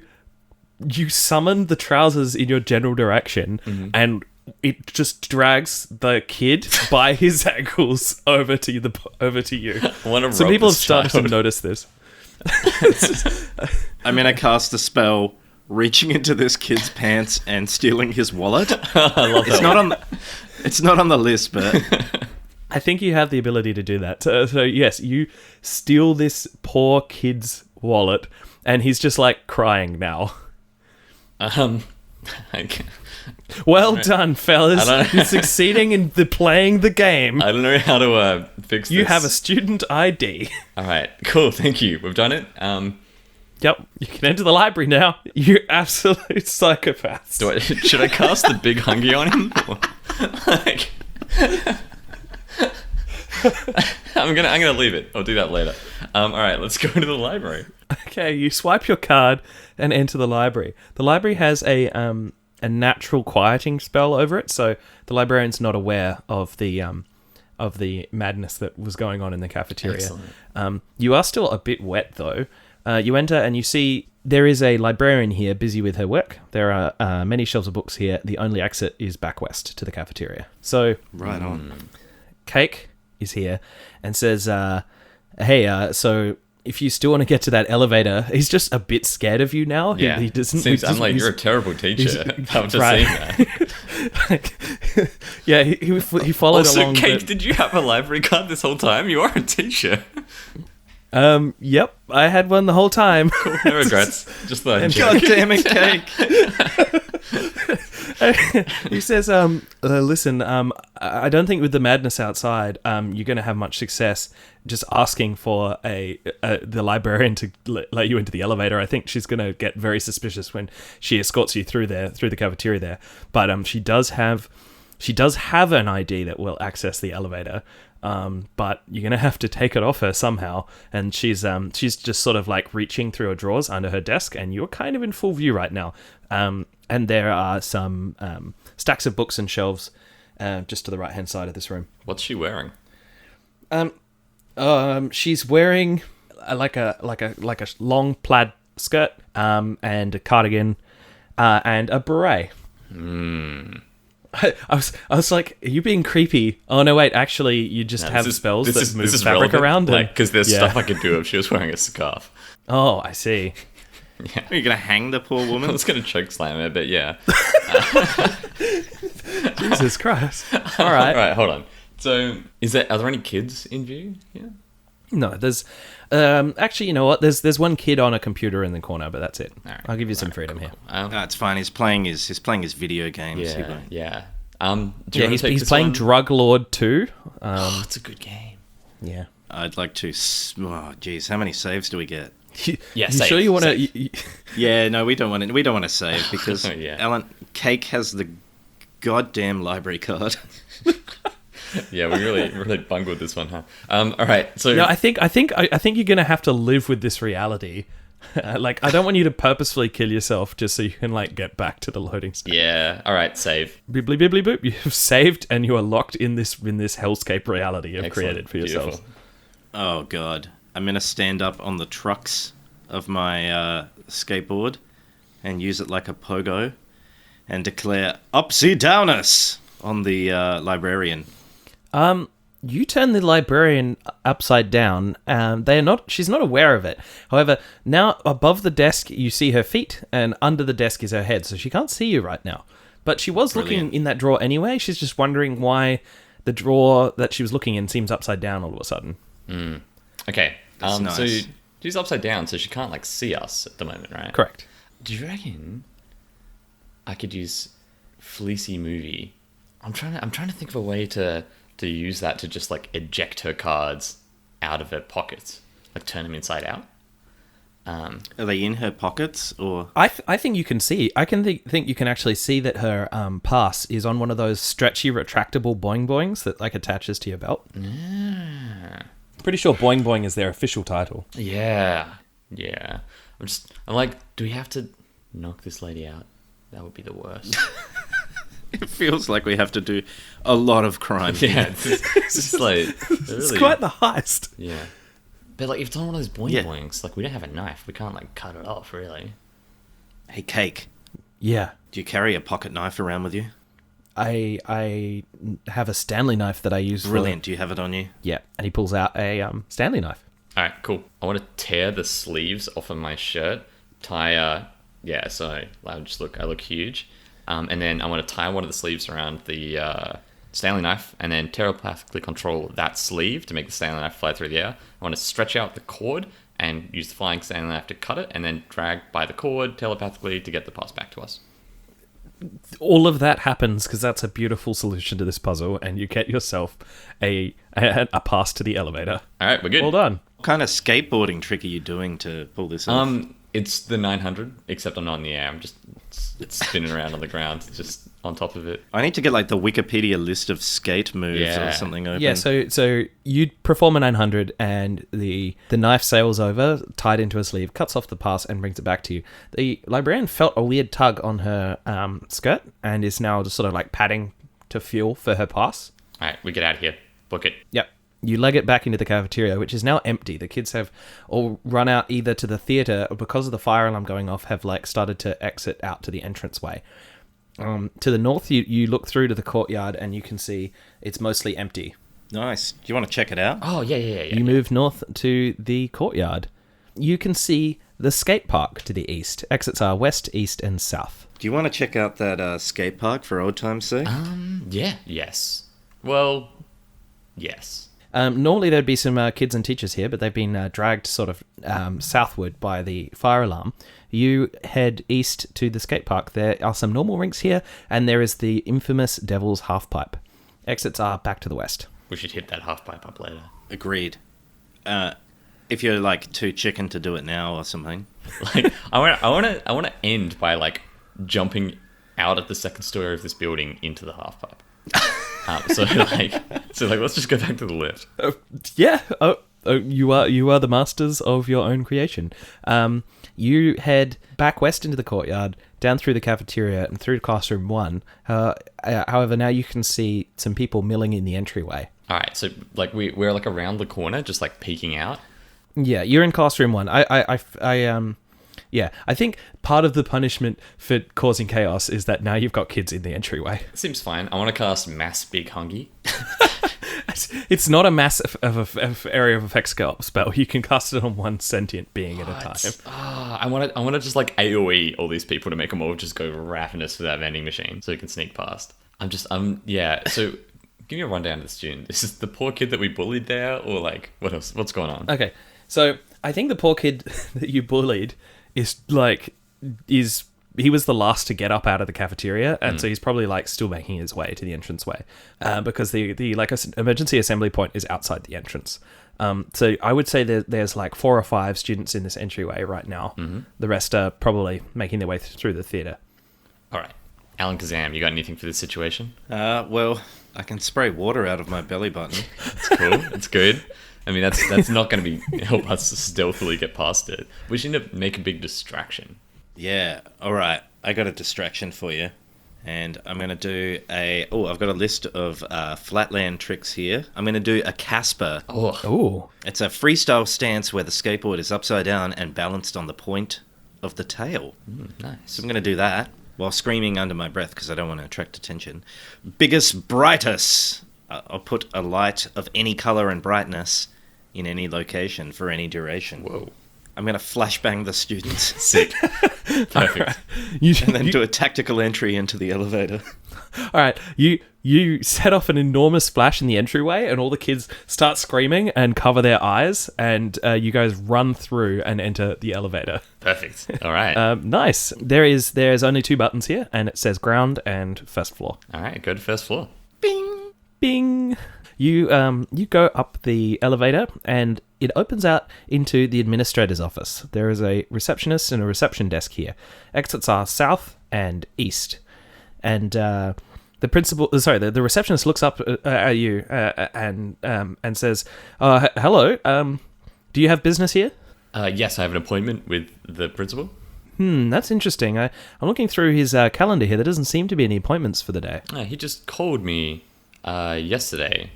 summon the trousers in your general direction, and it just drags the kid by his ankles over to you. Some people have started to notice this. I'm gonna cast a spell reaching into this kid's pants and stealing his wallet. I love that. It's not on the list, but I think you have the ability to do that. So yes, you steal this poor kid's wallet, and he's just crying now. Well done, fellas. You're succeeding in playing the game. I don't know how to fix this. You have a student ID. All right, cool. Thank you. We've done it. Yep, you can enter the library now. You absolute psychopaths. Should I cast the big hungy on him? I'm gonna leave it. I'll do that later. All right, let's go into the library. Okay, you swipe your card and enter the library. The library has a natural quieting spell over it, so the librarian's not aware of the madness that was going on in the cafeteria. Excellent. You are still a bit wet though. You enter and you see there is a librarian here busy with her work. There are many shelves of books here. The only exit is back west to the cafeteria. So, right on. Cake is here and says, hey, so if you still want to get to that elevator, he's just a bit scared of you now. Yeah. He doesn't. You're a terrible teacher. I've just seen that. Yeah, he followed along. Cake, did you have a library card this whole time? You are a teacher. Yep, I had one the whole time. Cool, no regrets. Just thought. God damn it, Cake. He says, listen, I don't think with the madness outside, you're going to have much success just asking for the librarian to let you into the elevator. I think she's going to get very suspicious when she escorts you through the cafeteria there. But she does have an ID that will access the elevator. But you're gonna have to take it off her somehow, and she's just sort of reaching through her drawers under her desk, and you're kind of in full view right now. And there are some stacks of books and shelves just to the right hand side of this room. What's she wearing? She's wearing like a long plaid skirt, and a cardigan, and a beret. I was like, are you being creepy? Oh, no, wait, actually, you just have spells that move fabric around. Because there's stuff I could do if she was wearing a scarf. Oh, I see. Yeah. Are you going to hang the poor woman? I was going to choke slam her, but yeah. Jesus Christ. All right. All right, hold on. So, are there any kids in view here? No, there's... actually, you know what? There's one kid on a computer in the corner, but that's it. Right, I'll give you some freedom here. No, it's fine. He's playing his video games. Yeah. He's playing Drug Lord 2. It's a good game. Yeah. I'd like to... Oh, geez. How many saves do we get? Yeah, you save, sure you want save. to? Yeah, no, we don't want to. We don't want to save because Yeah. Alan Cake has the goddamn library card. Yeah, we really bungled this one, huh? All right, so No, I think you're gonna have to live with this reality. Like, I don't want you to purposefully kill yourself just so you can like get back to the loading state. yeah, all right, save. Bibbly bibbly boop. You've saved, and you are locked in this hellscape reality you've Excellent. created for yourselves. Beautiful. Oh god, I'm gonna stand up on the trucks of my skateboard and use it like a pogo, and declare "Upsy Downus" on the librarian. You turn the librarian upside down. She's not aware of it. However, now above the desk you see her feet, and under the desk is her head, so she can't see you right now. But she was Brilliant. looking in that drawer anyway. She's just wondering why the drawer that she was looking in seems upside down all of a sudden. Okay, That's nice. so she's upside down, so she can't like see us at the moment, right? Correct. Do you reckon I could use Fleecy Movie? I'm trying to think of a way to use that to just like eject her cards out of her pockets, like turn them inside out. Are they in her pockets or? I think you can see. I can think you can actually see that her pass is on one of those stretchy, retractable boing boings that like attaches to your belt. Yeah. Pretty sure boing boing is their official title. Yeah. I'm like, do we have to knock this lady out? That would be the worst. It feels like we have to do a lot of crime. Yeah, it's like It's really, quite the heist. yeah. But like, if it's on one of those boing Yeah. boings, like we don't have a knife, we can't like cut it off, really. Hey, Cake, Yeah. do you carry a pocket knife around with you? I have a Stanley knife that I use. Brilliant. Do you have it on you? Yeah, and he pulls out a Stanley knife. All right, cool. I want to tear the sleeves off of my shirt, tie yeah, so I look huge, and then I want to tie one of the sleeves around the Stanley knife, and then telepathically control that sleeve to make the Stanley knife fly through the air. I want to stretch out the cord and use the flying Stanley knife to cut it, and then drag by the cord telepathically to get the pass back to us. All of that happens because that's a beautiful solution to this puzzle, and you get yourself a pass to the elevator. All right, we're good. Well done. What kind of skateboarding trick are you doing to pull this off? It's the 900, except I'm not in the air. I'm just it's spinning around on the ground, just on top of it. I need to get like the Wikipedia list of skate moves Yeah. or something open. Yeah, so you perform a 900, and the knife sails over, tied into a sleeve, cuts off the pass, and brings it back to you. The librarian felt a weird tug on her skirt, and is now just sort of like padding to fuel for her pass. All right, we get out of here. Book it. Yep. You leg it back into the cafeteria, which is now empty. The kids have all run out either to the theatre, or because of the fire alarm going off, have like started to exit out to the entranceway. To the north, you look through to the courtyard, and you can see it's mostly empty. Nice. Do you want to check it out? Oh, yeah. You move north to the courtyard. You can see the skate park to the east. Exits are west, east, and south. Do you want to check out that skate park for old time's sake? Yeah. Yes. Well, yes. Normally there'd be some kids and teachers here, but they've been dragged sort of southward by the fire alarm. You head east to the skate park. There are some normal rinks here, and there is the infamous Devil's Halfpipe. Exits are back to the west. We should hit that half pipe up later. Agreed. If you're like too chicken to do it now or something. Like, I want to end by like jumping out at the second story of this building into the half pipe. So let's just go back to the lift. Yeah. You are the masters of your own creation. You head back west into the courtyard, down through the cafeteria, and through classroom 1. However, now you can see some people milling in the entryway. All right, so like we're like around the corner, just like peeking out. Yeah, you're in classroom 1. I think part of the punishment for causing chaos is that now you've got kids in the entryway. Seems fine. I want to cast Mass Big Hungry. It's not a mass of area of effects spell. You can cast it on one sentient being at a time. I want to just like AoE all these people to make them all just go ravenous for that vending machine so you can sneak past. Yeah. So give me a rundown of the student. Is this the poor kid that we bullied there, or like what else? What's going on? Okay, so I think the poor kid that you bullied he was the last to get up out of the cafeteria, and so he's probably like still making his way to the entranceway because the emergency assembly point is outside the entrance. So I would say there's like 4 or 5 students in this entryway right now. Mm-hmm. The rest are probably making their way through the theatre. All right. Alan Kazam, you got anything for this situation? Well, I can spray water out of my belly button. That's cool. That's good. I mean, that's not going to help us stealthily get past it. We should need to make a big distraction. Yeah, all right. I got a distraction for you. And I'm going to do I've got a list of flatland tricks here. I'm going to do a Casper. Oh. It's a freestyle stance where the skateboard is upside down and balanced on the point of the tail. Nice. So I'm going to do that while screaming under my breath because I don't want to attract attention. Biggest, brightest. I'll put a light of any color and brightness in any location for any duration. Whoa. I'm going to flashbang the students. Sick. Perfect. And then do a tactical entry into the elevator. All right, you set off an enormous splash in the entryway, and all the kids start screaming and cover their eyes, and you guys run through and enter the elevator. Perfect. All right. Nice. There's only 2 buttons here, and it says ground and first floor. All right, go to first floor. Bing, bing. You go up the elevator, and it opens out into the administrator's office. There is a receptionist and a reception desk here. Exits are south and east. And the receptionist looks up at you and says, "Hello. Do you have business here?" Yes, I have an appointment with the principal. That's interesting. I'm looking through his calendar here. There doesn't seem to be any appointments for the day. He just called me yesterday.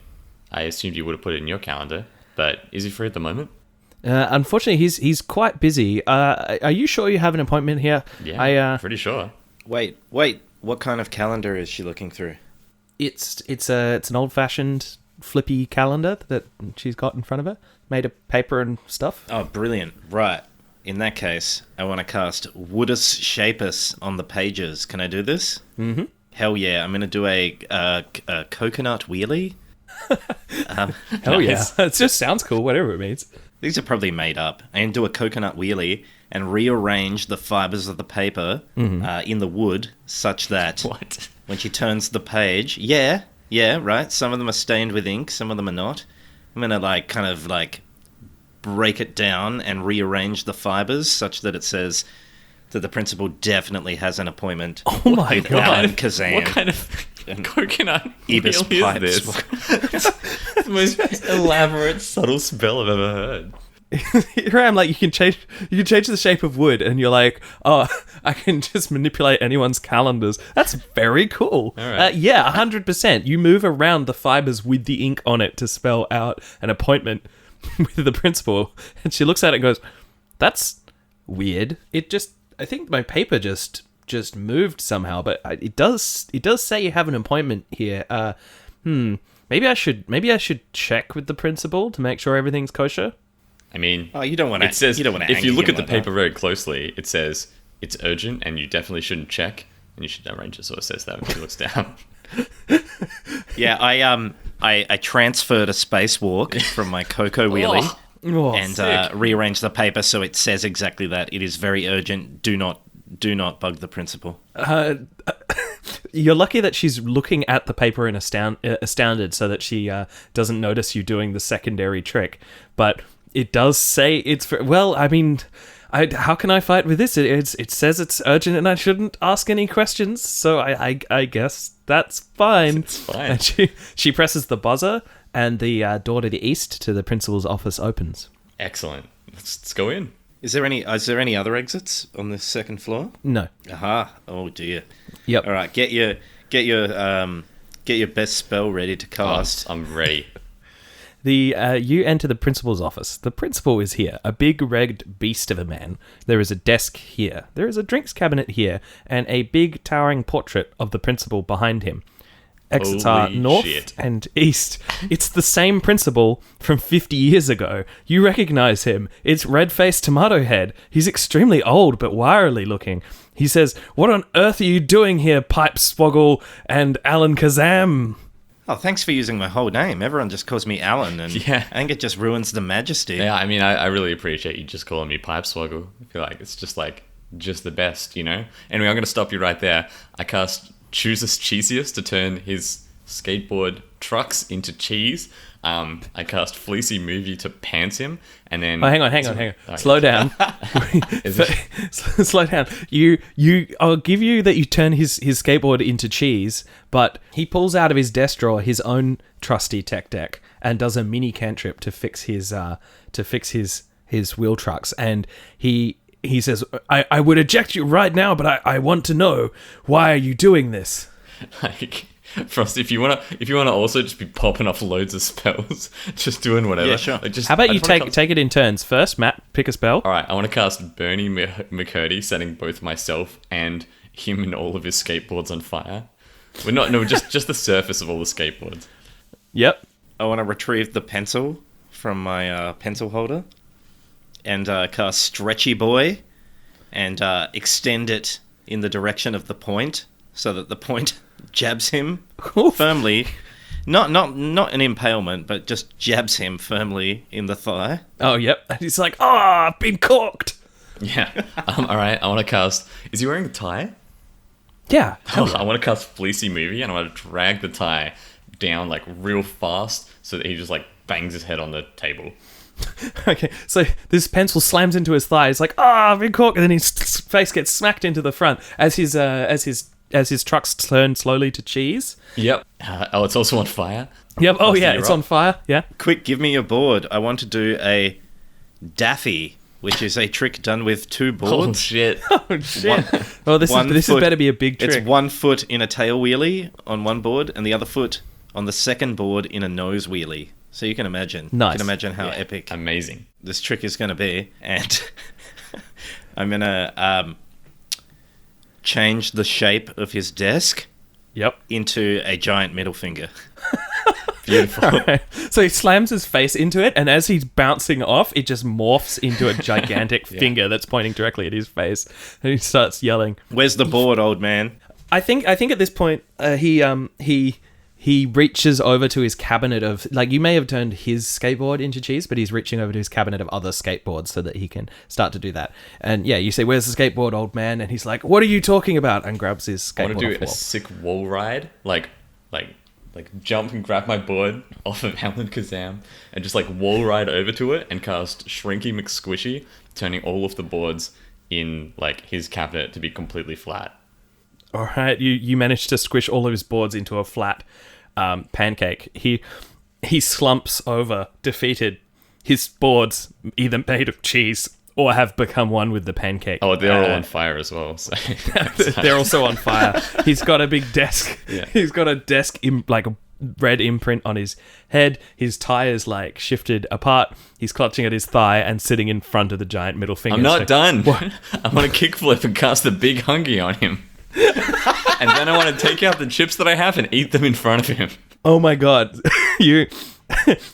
I assumed you would have put it in your calendar, but is he free at the moment? Unfortunately, he's quite busy. Are you sure you have an appointment here? Yeah, pretty sure. Wait. What kind of calendar is she looking through? It's an old-fashioned flippy calendar that she's got in front of her, made of paper and stuff. Oh, brilliant. Right. In that case, I want to cast Woodus Shapus on the pages. Can I do this? Mm-hmm. Hell yeah. I'm going to do a coconut wheelie. Hell yeah. It just sounds cool, whatever it means. These are probably made up. I can do a coconut wheelie and rearrange the fibers of the paper in the wood such that when she turns the page, yeah, right. Some of them are stained with ink, some of them are not. I'm gonna kind of break it down and rearrange the fibers such that it says that the principal definitely has an appointment. Oh my god! Alan Kazam. What kind of coconut Ibis wheel is this? It's the most elaborate, subtle spell I've ever heard. Here I am, you can change the shape of wood, and you're like, oh, I can just manipulate anyone's calendars. That's very cool. All right. 100%. You move around the fibers with the ink on it to spell out an appointment with the principal, and she looks at it and goes, "That's weird. I think my paper just moved somehow, but it does say you have an appointment here. Maybe I should check with the principal to make sure everything's kosher." I mean, you don't want to. It says you don't want to. If you look at the paper very closely, it says it's urgent, and you definitely shouldn't check, and you should arrange it so it says that when she looks down. Yeah, I transferred a spacewalk from my Coco wheelie and rearranged the paper so it says exactly that. It is very urgent. Do not bug the principal. You're lucky that she's looking at the paper and astounded so that she doesn't notice you doing the secondary trick. But it does say it's how can I fight with this? It says it's urgent and I shouldn't ask any questions. So I guess that's fine. It's fine. And she presses the buzzer and the door to the east to the principal's office opens. Excellent. Let's go in. Is there any other exits on the second floor? No. Aha. Oh dear. Yep. All right. Get your best spell ready to cast. Oh, I'm ready. You enter the principal's office. The principal is here, a big red beast of a man. There is a desk here. There is a drinks cabinet here, and a big towering portrait of the principal behind him. Exits are north and east. It's the same principal from 50 years ago. You recognize him. It's red-faced tomato head. He's extremely old but wiry looking. He says, "What on earth are you doing here, Pipe Swoggle and Alan Kazam?" Oh, thanks for using my whole name. Everyone just calls me Alan, and I think it just ruins the majesty. Yeah, I mean, I really appreciate you just calling me Pipe Swoggle. I feel like it's just the best, you know? Anyway, I'm going to stop you right there. I cast Choosest Cheesiest to turn his skateboard trucks into cheese. I cast Fleecy Movie to pants him, and then... Oh, hang on. Oh, Slow down. Slow down. I'll give you that you turn his skateboard into cheese, but he pulls out of his desk drawer his own trusty tech deck and does a mini cantrip to fix his wheel trucks, and he says, I would eject you right now, but I want to know, why are you doing this? Like, Frost, if you wanna also just be popping off loads of spells, just doing whatever. Yeah, sure. Like, How about you take it in turns? First, Matt, pick a spell. All right, I want to cast Bernie McCurdy, setting both myself and him and all of his skateboards on fire. Just the surface of all the skateboards. Yep. I want to retrieve the pencil from my pencil holder and cast Stretchy Boy and extend it in the direction of the point so that the point jabs him firmly. Not an impalement, but just jabs him firmly in the thigh. Oh, yep. And he's like, I've been corked. Yeah. All right, I want to cast... Is he wearing a tie? Yeah. I want to cast Fleecy Movie, and I want to drag the tie down like real fast so that he just like bangs his head on the table. Okay, so this pencil slams into his thigh. He's like, I've been corked. And then his face gets smacked into the front as his trucks turn slowly to cheese. Yep. It's also on fire. Yep. Oh, yeah, it's on fire. Yeah. Quick, give me your board. I want to do a Daffy, which is a trick done with 2 boards. Oh, shit. Oh, shit. This is better be a big trick. It's 1 foot in a tail wheelie on one board and the other foot on the second board in a nose wheelie. So you can imagine. Nice. You can imagine how epic Amazing. this trick is going to be. And I'm going to change the shape of his desk into a giant middle finger. Beautiful. Right. So he slams his face into it, and as he's bouncing off, it just morphs into a gigantic finger that's pointing directly at his face, and he starts yelling. Where's the board, old man? I think at this point he reaches over to his cabinet of, like, you may have turned his skateboard into cheese, but he's reaching over to his cabinet of other skateboards so that he can start to do that. And yeah, you say, "Where's the skateboard, old man?" And he's like, "What are you talking about?" And grabs his skateboard. I want to do off the a wall. sick wall ride, like jump and grab my board off of Alan Kazam and just like wall ride over to it and cast Shrinky McSquishy, turning all of the boards in like his cabinet to be completely flat. All right, you managed to squish all of his boards into a flat pancake. He slumps over, defeated. His boards, either made of cheese or have become one with the pancake. Oh, they're all on fire as well. So. They're also on fire. He's got a big desk. Yeah. He's got a desk, like a red imprint on his head. His tie is like shifted apart. He's clutching at his thigh and sitting in front of the giant middle finger. I'm not done. I want to kickflip and cast the big hungry on him. And then I want to take out the chips that I have and eat them in front of him. Oh my god. You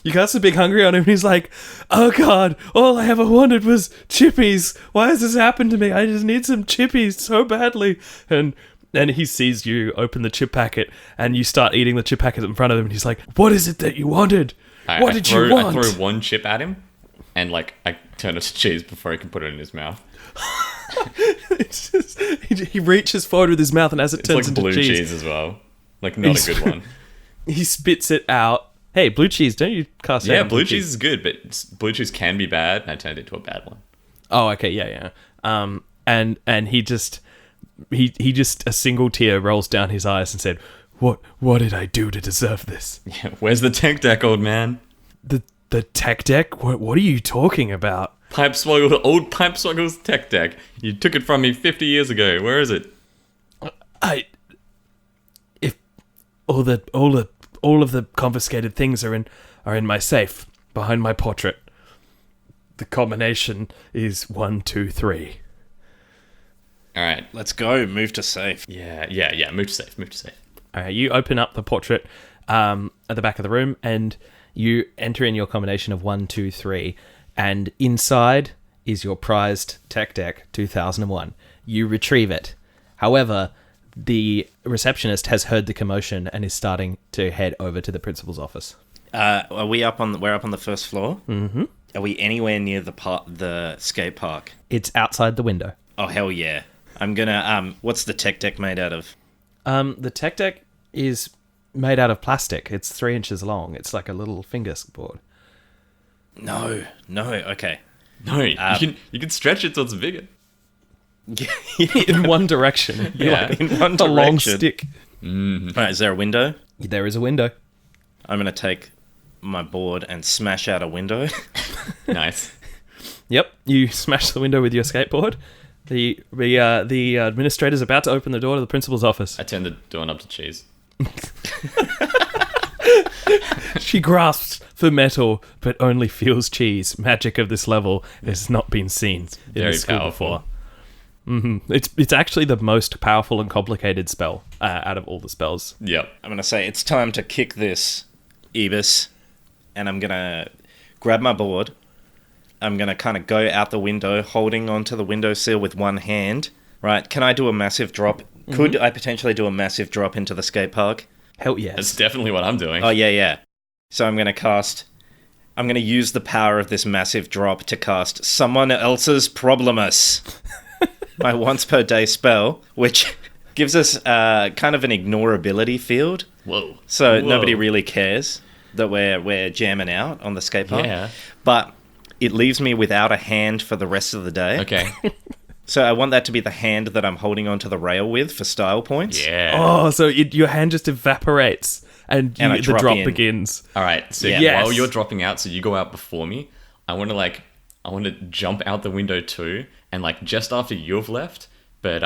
cast a big hungry on him and he's like, "Oh god, all I ever wanted was chippies. Why has this happened to me? I just need some chippies so badly." And he sees you open the chip packet and you start eating the chip packet in front of him and he's like, "What is it that you wanted? What did you want?" I throw one chip at him and like I turn it to cheese before he can put it in his mouth. It's just, he reaches forward with his mouth and as it turns like into blue cheese as well. Like not a good one. He spits it out. Hey, blue cheese, don't you cast Yeah, out blue cheese is good, but blue cheese can be bad, and I turned it into a bad one. Oh, okay, yeah. And he just a single tear rolls down his eyes and said, What did I do to deserve this? Yeah, where's the tech deck, old man? The tech deck? What are you talking about? Old Pipe Swuggle's tech deck. You took it from me 50 years ago. Where is it? If all of the confiscated things are in my safe behind my portrait. The combination is 1, 2, 3. All right, Let's go. Move to safe. Yeah. Move to safe. All right, you open up the portrait at the back of the room, and you enter in your combination of 1, 2, 3, and inside is your prized tech deck 2001. You retrieve it. However, the receptionist has heard the commotion and is starting to head over to the principal's office. We're up on the first floor. Mm-hmm. Are we anywhere near the skate park? It's outside the window. Oh hell yeah! I'm gonna. What's the tech deck made out of? The tech deck is made out of plastic. It's 3 inches long. It's like a little fingerboard. No. Okay. No, you can stretch it so it's bigger. In one direction. Yeah, Like in one a long direction. stick. All right, is there a window? There is a window. I'm going to take my board and smash out a window. Nice. Yep, you smash the window with your skateboard. The administrator's about to open the door to the principal's office. I turn the doorknob to cheese. She grasps for metal, but only feels cheese. Magic of this level has not been seen in Very this school powerful. before. It's actually the most powerful and complicated spell out of all the spells. Yep. I'm going to say it's time to kick this, Ibis. And I'm going to grab my board. I'm going to kind of go out the window, holding onto the windowsill with one hand. Right, can I do a massive drop? Could I potentially do a massive drop into the skate park? Hell yes. That's definitely what I'm doing. Oh, yeah. So I'm going to use the power of this massive drop to cast Someone Else's Problemus. My once per day spell, which gives us kind of an ignorability field. Whoa. So nobody really cares that we're jamming out on the skate park. Yeah. But it leaves me without a hand for the rest of the day. Okay. So I want that to be the hand that I'm holding onto the rail with for style points. Yeah. Oh, so your hand just evaporates and I the drop drop in. begins. All right. So Yes. while you're dropping out, so you go out before me, I want to jump out the window too, and like just after you've left, but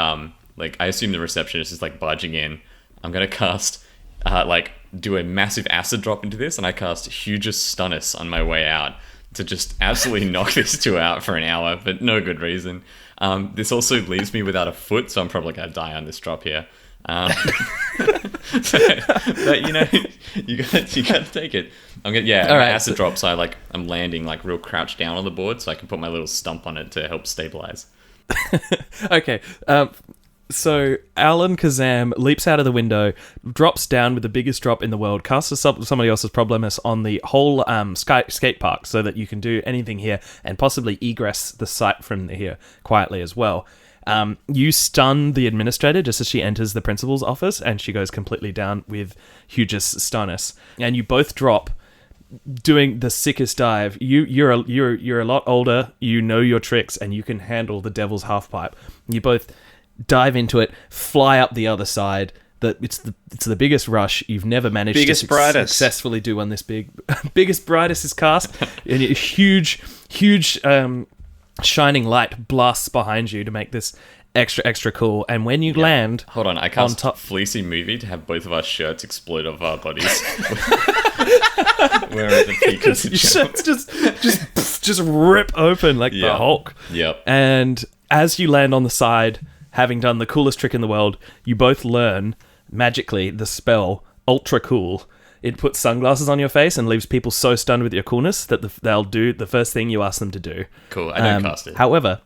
like I assume the receptionist is like barging in. I'm gonna cast do a massive acid drop into this, and I cast Hugest Stunus on my way out to just absolutely knock these two out for an hour, but no good reason. This also leaves me without a foot, so I'm probably gonna die on this drop here. But you know, you gotta take it. I'm gonna All right, acid drop, so I'm landing like real crouched down on the board, so I can put my little stump on it to help stabilize. Okay, so Alan Kazam leaps out of the window, drops down with the biggest drop in the world, casts somebody else's Problemus on the whole skate park so that you can do anything here and possibly egress the site from here quietly as well. You stun the administrator just as she enters the principal's office, and she goes completely down with Hugest Stunus. And you both drop, doing the sickest dive. You're a lot older. You know your tricks, and you can handle the devil's half pipe. You both dive into it, fly up the other side. It's the biggest rush you've never managed to successfully do on this biggest brightest is cast, and a huge shining light blasts behind you to make this extra cool. And when you land, Hold on, I cast Fleecy Movie to have both of our shirts explode off our bodies. We're at the peak of the jump. just rip open like the Hulk. Yep. And as you land on the side, having done the coolest trick in the world, you both learn magically the spell Ultra Cool. It puts sunglasses on your face and leaves people so stunned with your coolness that they'll do the first thing you ask them to do. Cool, I don't cast it. However,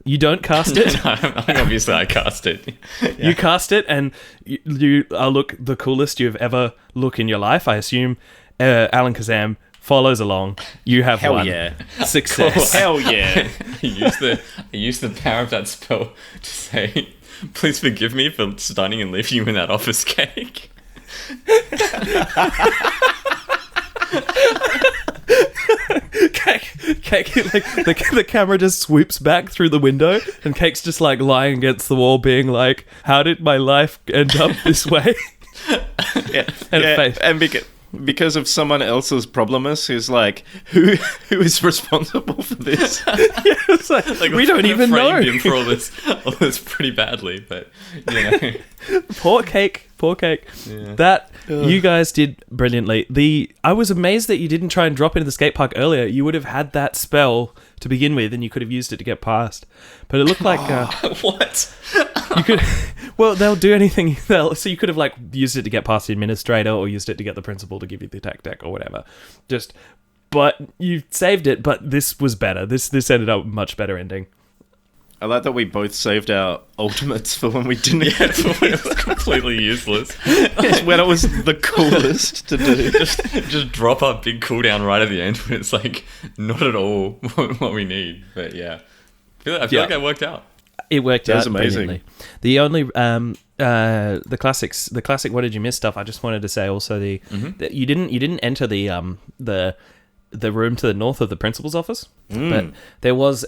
you don't cast it. Obviously, I cast it. You cast it, and you look the coolest you've ever looked in your life. I assume Alan Kazam follows along. You have Hell won. yeah. Success. Hell yeah. I use the power of that spell to say, please forgive me for stunning and leaving you in that office cake. Cake, like the camera just swoops back through the window, and Cake's just like lying against the wall, being like, "How did my life end up this way?" And because of someone else's Problemus, who's like, who is responsible for this? It's like we don't even know. Him for all this pretty badly, but you know. Poor Cake. Yeah. You guys did brilliantly. I was amazed that you didn't try and drop into the skate park earlier. You would have had that spell to begin with, and you could have used it to get past. But it looked like what? You could. Well, they'll do anything. So you could have like used it to get past the administrator, or used it to get the principal to give you the tech deck or whatever. But you saved it. But this was better. This ended up a much better ending. I like that we both saved our ultimates for when we didn't For when it was completely useless. It's when it was the coolest to do. Just drop our big cooldown right at the end when it's like not at all what we need. But yeah, I feel like that worked out. It worked That out was amazing. brilliantly. The only the classic what did you miss stuff. I just wanted to say also that you didn't enter the room to the north of the principal's office, but there was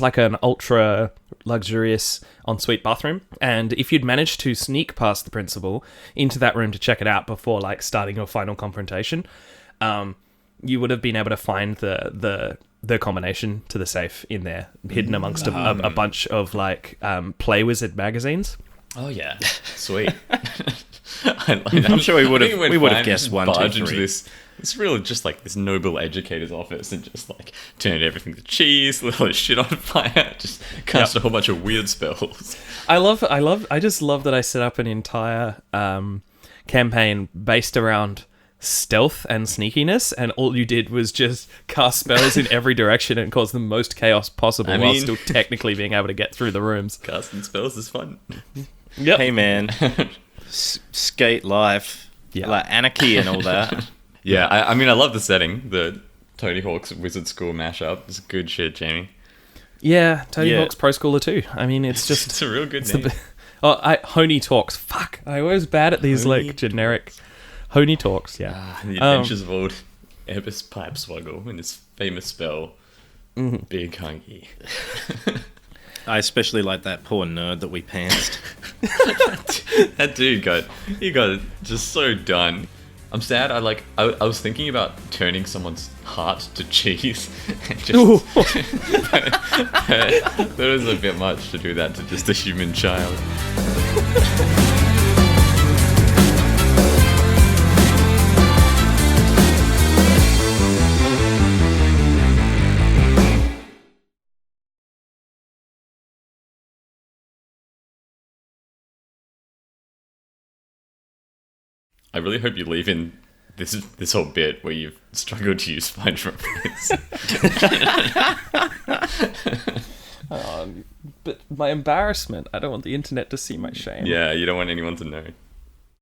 like an ultra luxurious ensuite bathroom, and if you'd managed to sneak past the principal into that room to check it out before like starting your final confrontation, you would have been able to find the combination to the safe in there, hidden amongst a bunch of like Play Wizard magazines. Oh yeah, sweet. I'm sure we would have guessed 1, 2, 3. Into this. It's really just like this noble educator's office, and just like turned everything to cheese, lit all this shit on fire, just cast a whole bunch of weird spells. I just love that I set up an entire campaign based around stealth and sneakiness, and all you did was just cast spells in every direction and cause the most chaos possible while still technically being able to get through the rooms. Casting spells is fun. Yep. Hey man, skate life, like anarchy and all that. Yeah, I mean, I love the setting. The Tony Hawk's Wizard School mashup. It's good shit, Jamie. Yeah, Tony Hawk's Pro Schooler too. I mean, it's just... it's a real good name. Hony Talks. Fuck, I was bad at these like generic... Hony Talks, yeah. The adventures of old Ebis Pipeswoggle and his famous spell, Big Hunky. I especially like that poor nerd that we pantsed. That dude got just so done. I'm sad. I was thinking about turning someone's heart to cheese. And just, that was a bit much to do that to just a human child. I really hope you leave in this whole bit where you've struggled to use Find Reference. But my embarrassment, I don't want the internet to see my shame. Yeah, you don't want anyone to know.